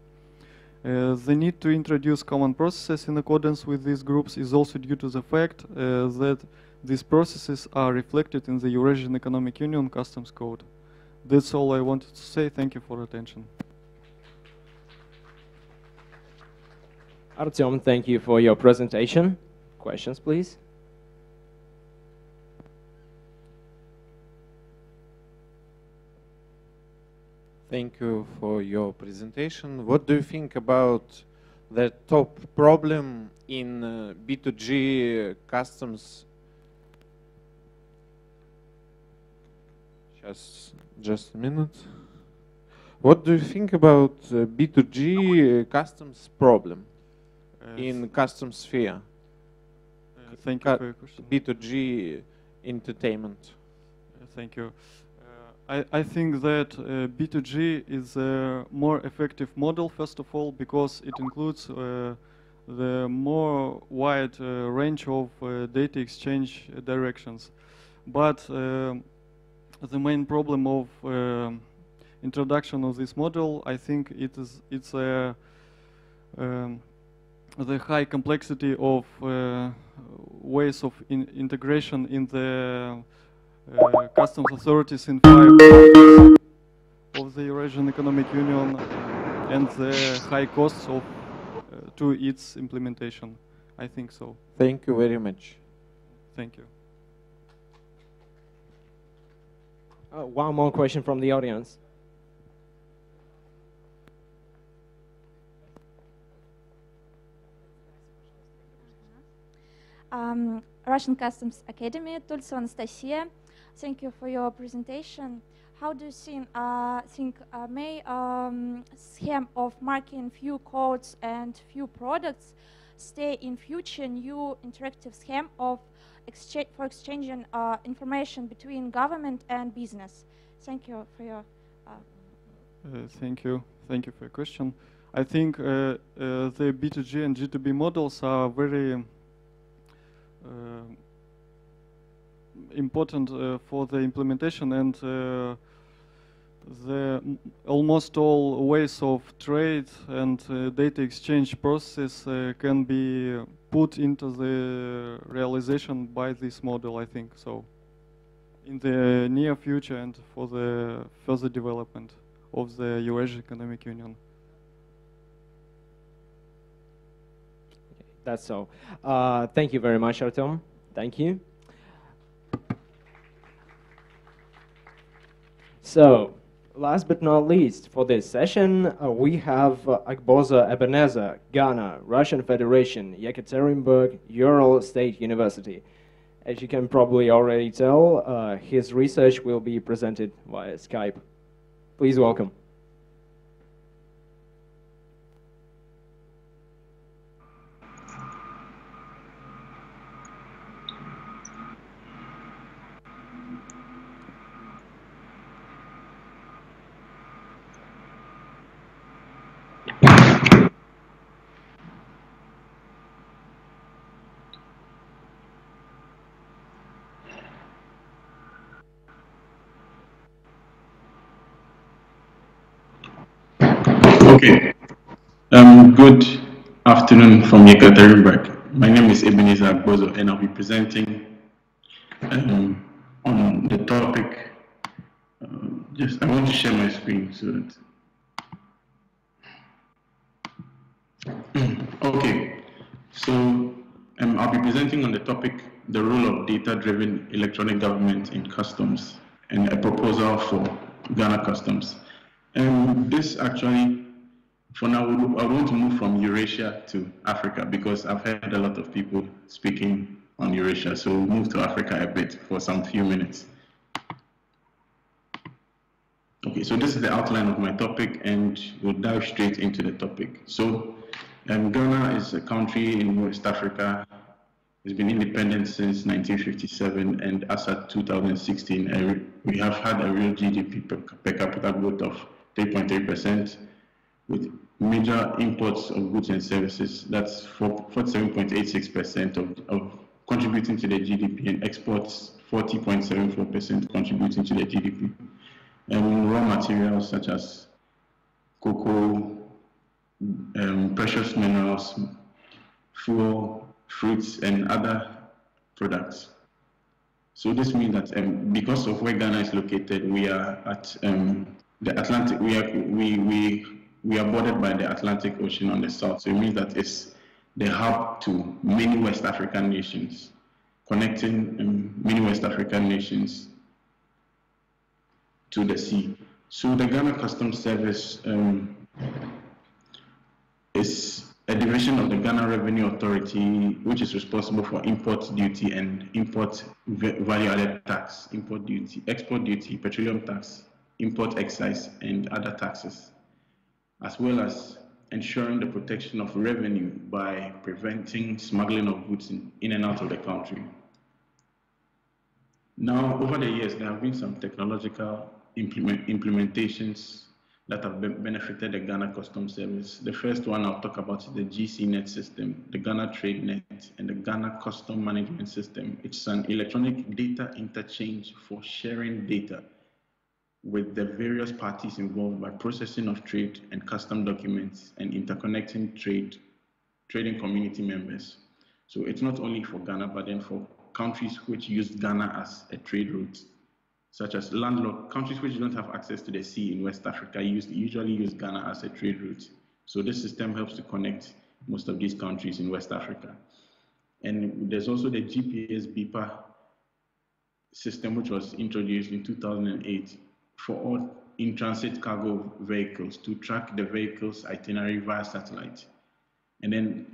The need to introduce common processes in accordance with these groups is also due to the fact that these processes are reflected in the Eurasian Economic Union Customs Code. That's all I wanted to say. Thank you for attention. Artyom, thank you for your presentation. Questions, please? Thank you for your presentation. What do you think about the top problem in B2G customs? Just a minute. What do you think about B2G customs problem in customs sphere? Thank you for your question. B2G entertainment. Thank you. I think that B2G is a more effective model, first of all, because it includes the more wide range of data exchange directions. But the main problem of introduction of this model, I think it's the high complexity of ways of integration in the customs authorities in 5 countries of the Eurasian Economic Union and the high costs of to its implementation. I think so. Thank you very much. Thank you. One more question from the audience. Russian Customs Academy, Tulsova Anastasia. Thank you for your presentation. How do you think may scheme of marking few codes and few products stay in future new interactive scheme of for exchanging information between government and business? Thank you for your. Thank you for your question. I think the B2G and G2B models are very important for the implementation, and the almost all ways of trade and data exchange process can be put into the realization by this model, I think so, in the near future and for the further development of the Eurasian Economic Union. That's all. Thank you very much, Artyom. Thank you. So, Last but not least, for this session, we have Agboza Ebenezer, Ghana, Russian Federation, Yekaterinburg, Ural State University. As you can probably already tell, his research will be presented via Skype. Please welcome. Okay. Good afternoon from Yekaterinburg. My name is Ebenezer Agbozo, and I'll be presenting on the topic. I want to share my screen so that. Okay. So I'll be presenting on the topic, the role of data-driven electronic government in customs, and a proposal for Ghana Customs. This actually, for now, I want to move from Eurasia to Africa because I've heard a lot of people speaking on Eurasia. So we'll move to Africa a bit for some few minutes. Okay, so this is the outline of my topic, and we'll dive straight into the topic. So Ghana is a country in West Africa. It's been independent since 1957, and as at 2016, we have had a real GDP per capita growth of 3.3%, with major imports of goods and services, that's 47.86% of contributing to the GDP, and exports 40.74% contributing to the GDP. And raw materials such as cocoa, precious minerals, fuel, fruits, and other products. So this means that because of where Ghana is located, we are at the Atlantic. We are bordered by the Atlantic Ocean on the south. So it means that it's the hub to many West African nations, connecting many West African nations to the sea. So the Ghana Customs Service is a division of the Ghana Revenue Authority, which is responsible for import duty and import value-added tax, import duty, export duty, petroleum tax, import excise, and other taxes, as well as ensuring the protection of revenue by preventing smuggling of goods in and out of the country. Now, over the years, there have been some technological implementations that have benefited the Ghana Customs Service. The first one I'll talk about is the GCNet system, the Ghana Trade Net, and the Ghana Custom Management System. It's an electronic data interchange for sharing data with the various parties involved by processing of trade and custom documents and interconnecting trading community members. So it's not only for Ghana, but then for countries which use Ghana as a trade route, such as landlocked countries which don't have access to the sea in West Africa usually use Ghana as a trade route. So this system helps to connect most of these countries in West Africa. And there's also the GPS BIPA system, which was introduced in 2008 for all in-transit cargo vehicles to track the vehicle's itinerary via satellite. And then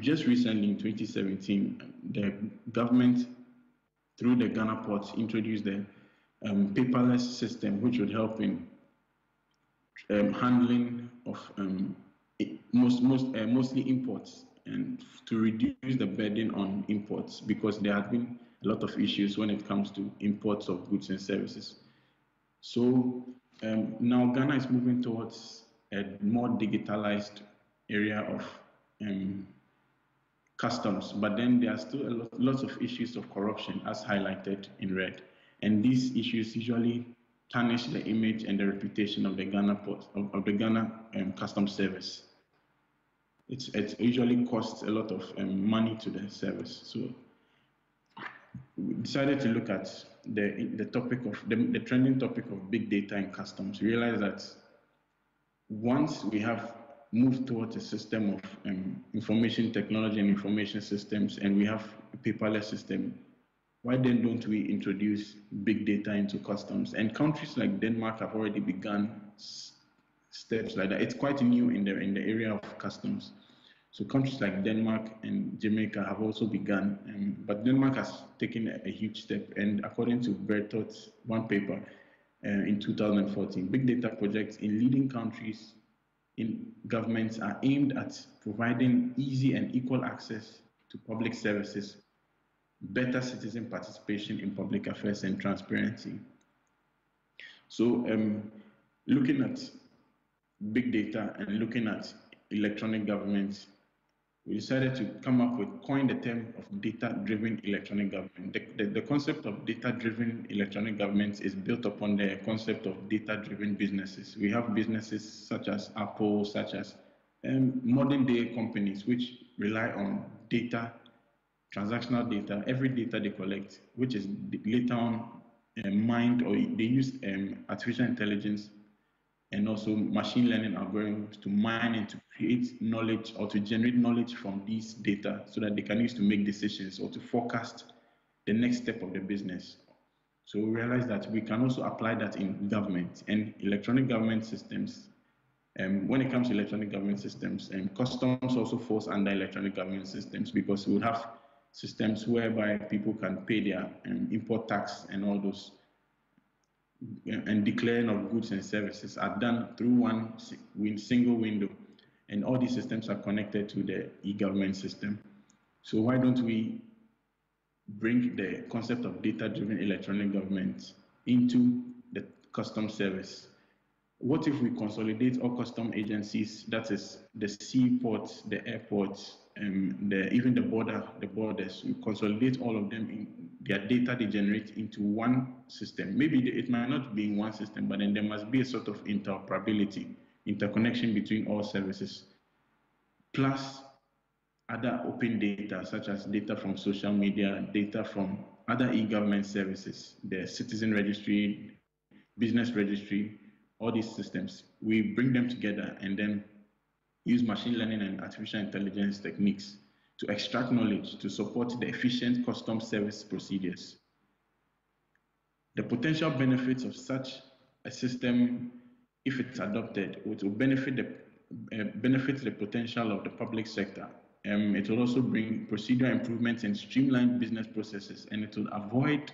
just recently in 2017, the government, through the Ghana ports, introduced the paperless system, which would help in handling of mostly imports, and to reduce the burden on imports, because there have been a lot of issues when it comes to imports of goods and services. So now Ghana is moving towards a more digitalized area of customs, but then there are still lots of issues of corruption, as highlighted in red. And these issues usually tarnish the image and the reputation of the Ghana of the Ghana Customs Service. It usually costs a lot of money to the service. So we decided to look at the topic of the trending topic of big data in customs. We realized that once we have moved towards a system of information technology and information systems, and we have a paperless system, why then don't we introduce big data into customs? And countries like Denmark have already begun steps like that. It's quite new in the area of customs. So countries like Denmark and Jamaica have also begun, but Denmark has taken a huge step. And according to Bertot's one paper in 2014, big data projects in leading countries in governments are aimed at providing easy and equal access to public services, better citizen participation in public affairs, and transparency. So looking at big data and looking at electronic government, we decided to coin the term of data-driven electronic government. The concept of data-driven electronic government is built upon the concept of data-driven businesses. We have businesses such as Apple, such as modern-day companies which rely on data, transactional data, every data they collect, which is later on mined, or they use artificial intelligence and also machine learning algorithms to mine and to create knowledge or to generate knowledge from these data so that they can use to make decisions or to forecast the next step of the business. So we realized that we can also apply that in government and electronic government systems. When it comes to electronic government systems, customs also falls under electronic government systems, because we would have systems whereby people can pay their import tax and all those, and declaring of goods and services are done through one single window, and all these systems are connected to the e-government system. So why don't we bring the concept of data-driven electronic government into the customs service? What if we consolidate all custom agencies, that is the seaports, the airports, even the borders, we consolidate all of them in their data they generate into one system. Maybe it might not be in one system, but then there must be a sort of interoperability, interconnection between all services, plus other open data, such as data from social media, data from other e-government services, the citizen registry, business registry, all these systems. We bring them together and then use machine learning and artificial intelligence techniques to extract knowledge to support the efficient customs service procedures. The potential benefits of such a system, if it's adopted, it will benefit the potential of the public sector. It will also bring procedural improvements and streamline business processes, and it will avoid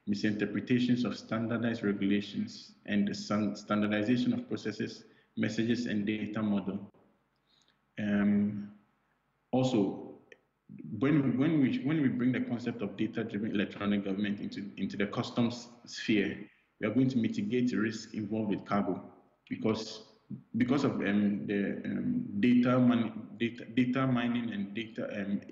misinterpretations of standardized regulations and the standardization of processes, messages, and data model. Also, when we bring the concept of data-driven electronic government into the customs sphere, we are going to mitigate the risk involved with cargo, because of the data mining and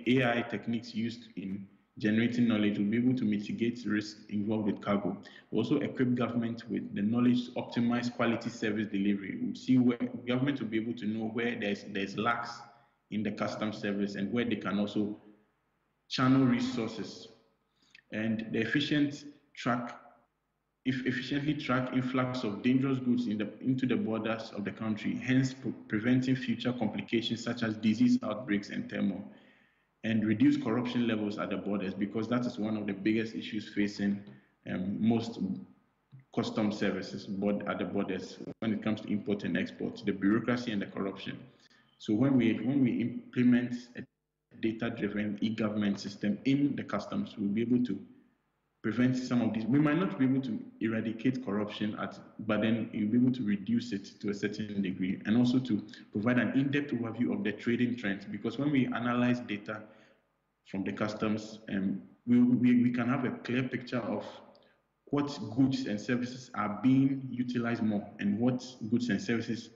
AI techniques used in generating knowledge, will be able to mitigate risk involved with cargo. We also equip government with the knowledge to optimize quality service delivery. We'll see where government will be able to know where there's lacks in the customs service and where they can also channel resources. And the efficiently track influx of dangerous goods into the borders of the country, hence preventing future complications such as disease outbreaks and turmoil, and reduce corruption levels at the borders, because that is one of the biggest issues facing most customs services at the borders when it comes to import and export, the bureaucracy and the corruption. So when we implement a data-driven e-government system in the customs, we'll be able to prevent some of these. We might not be able to eradicate corruption, but then you'll be able to reduce it to a certain degree, and also to provide an in-depth overview of the trading trends, because when we analyze data from the customs, we can have a clear picture of what goods and services are being utilized more and what goods and services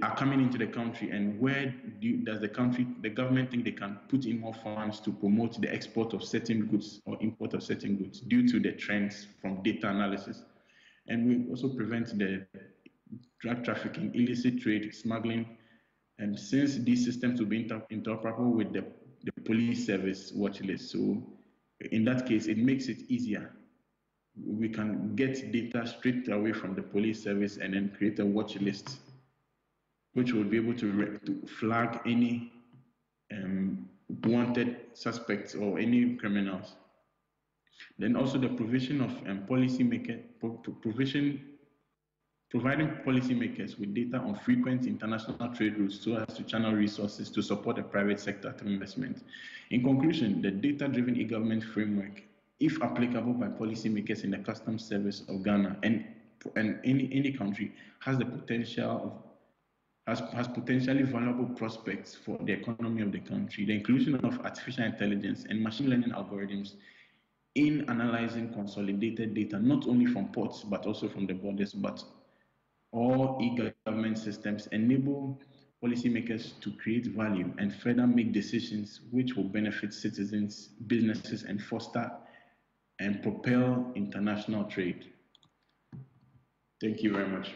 are coming into the country, and where does the government think they can put in more funds to promote the export of certain goods or import of certain goods due to the trends from data analysis. And we also prevent the drug trafficking, illicit trade, smuggling, and since these systems will be interoperable with the police service watch list, so in that case it makes it easier. We can get data straight away from the police service and then create a watch list which will be able to flag any wanted suspects or any criminals. Then also the provision of providing policymakers with data on frequent international trade routes so as to channel resources to support the private sector through investment. In conclusion, the data-driven e-government framework, if applicable by policymakers in the customs service of Ghana and any country, has the potential has potentially valuable prospects for the economy of the country. The inclusion of artificial intelligence and machine learning algorithms in analyzing consolidated data, not only from ports, but also from the borders, but all e-government systems enable policymakers to create value and further make decisions which will benefit citizens, businesses, and foster and propel international trade. Thank you very much.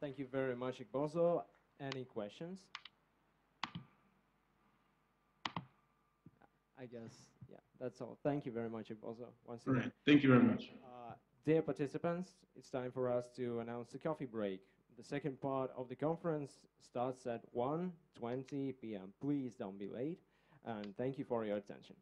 Thank you very much, Igbozo. Any questions? I guess, yeah, that's all. Thank you very much, Igbozo, once again. Right. Thank you very much. Dear participants, it's time for us to announce the coffee break. The second part of the conference starts at 1:20 p.m. Please don't be late, and thank you for your attention.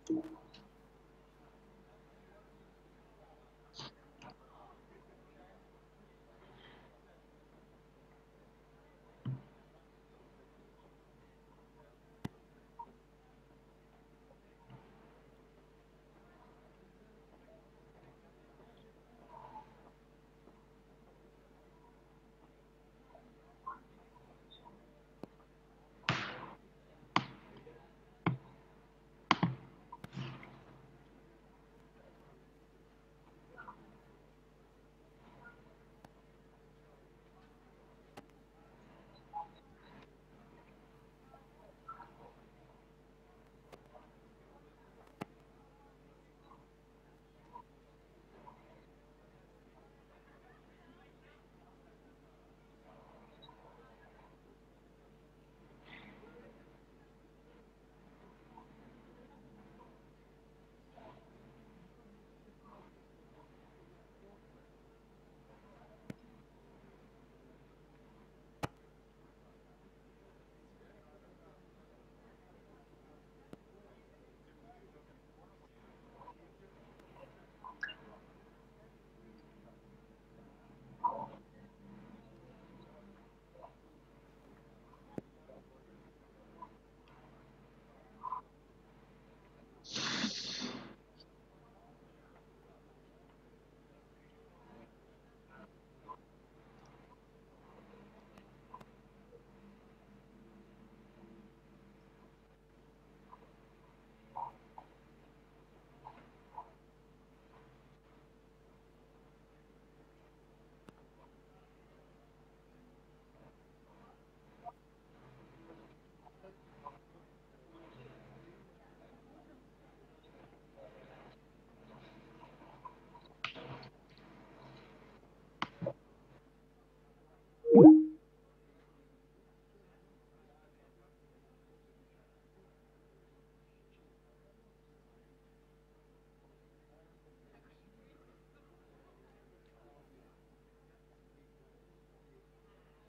Thank you.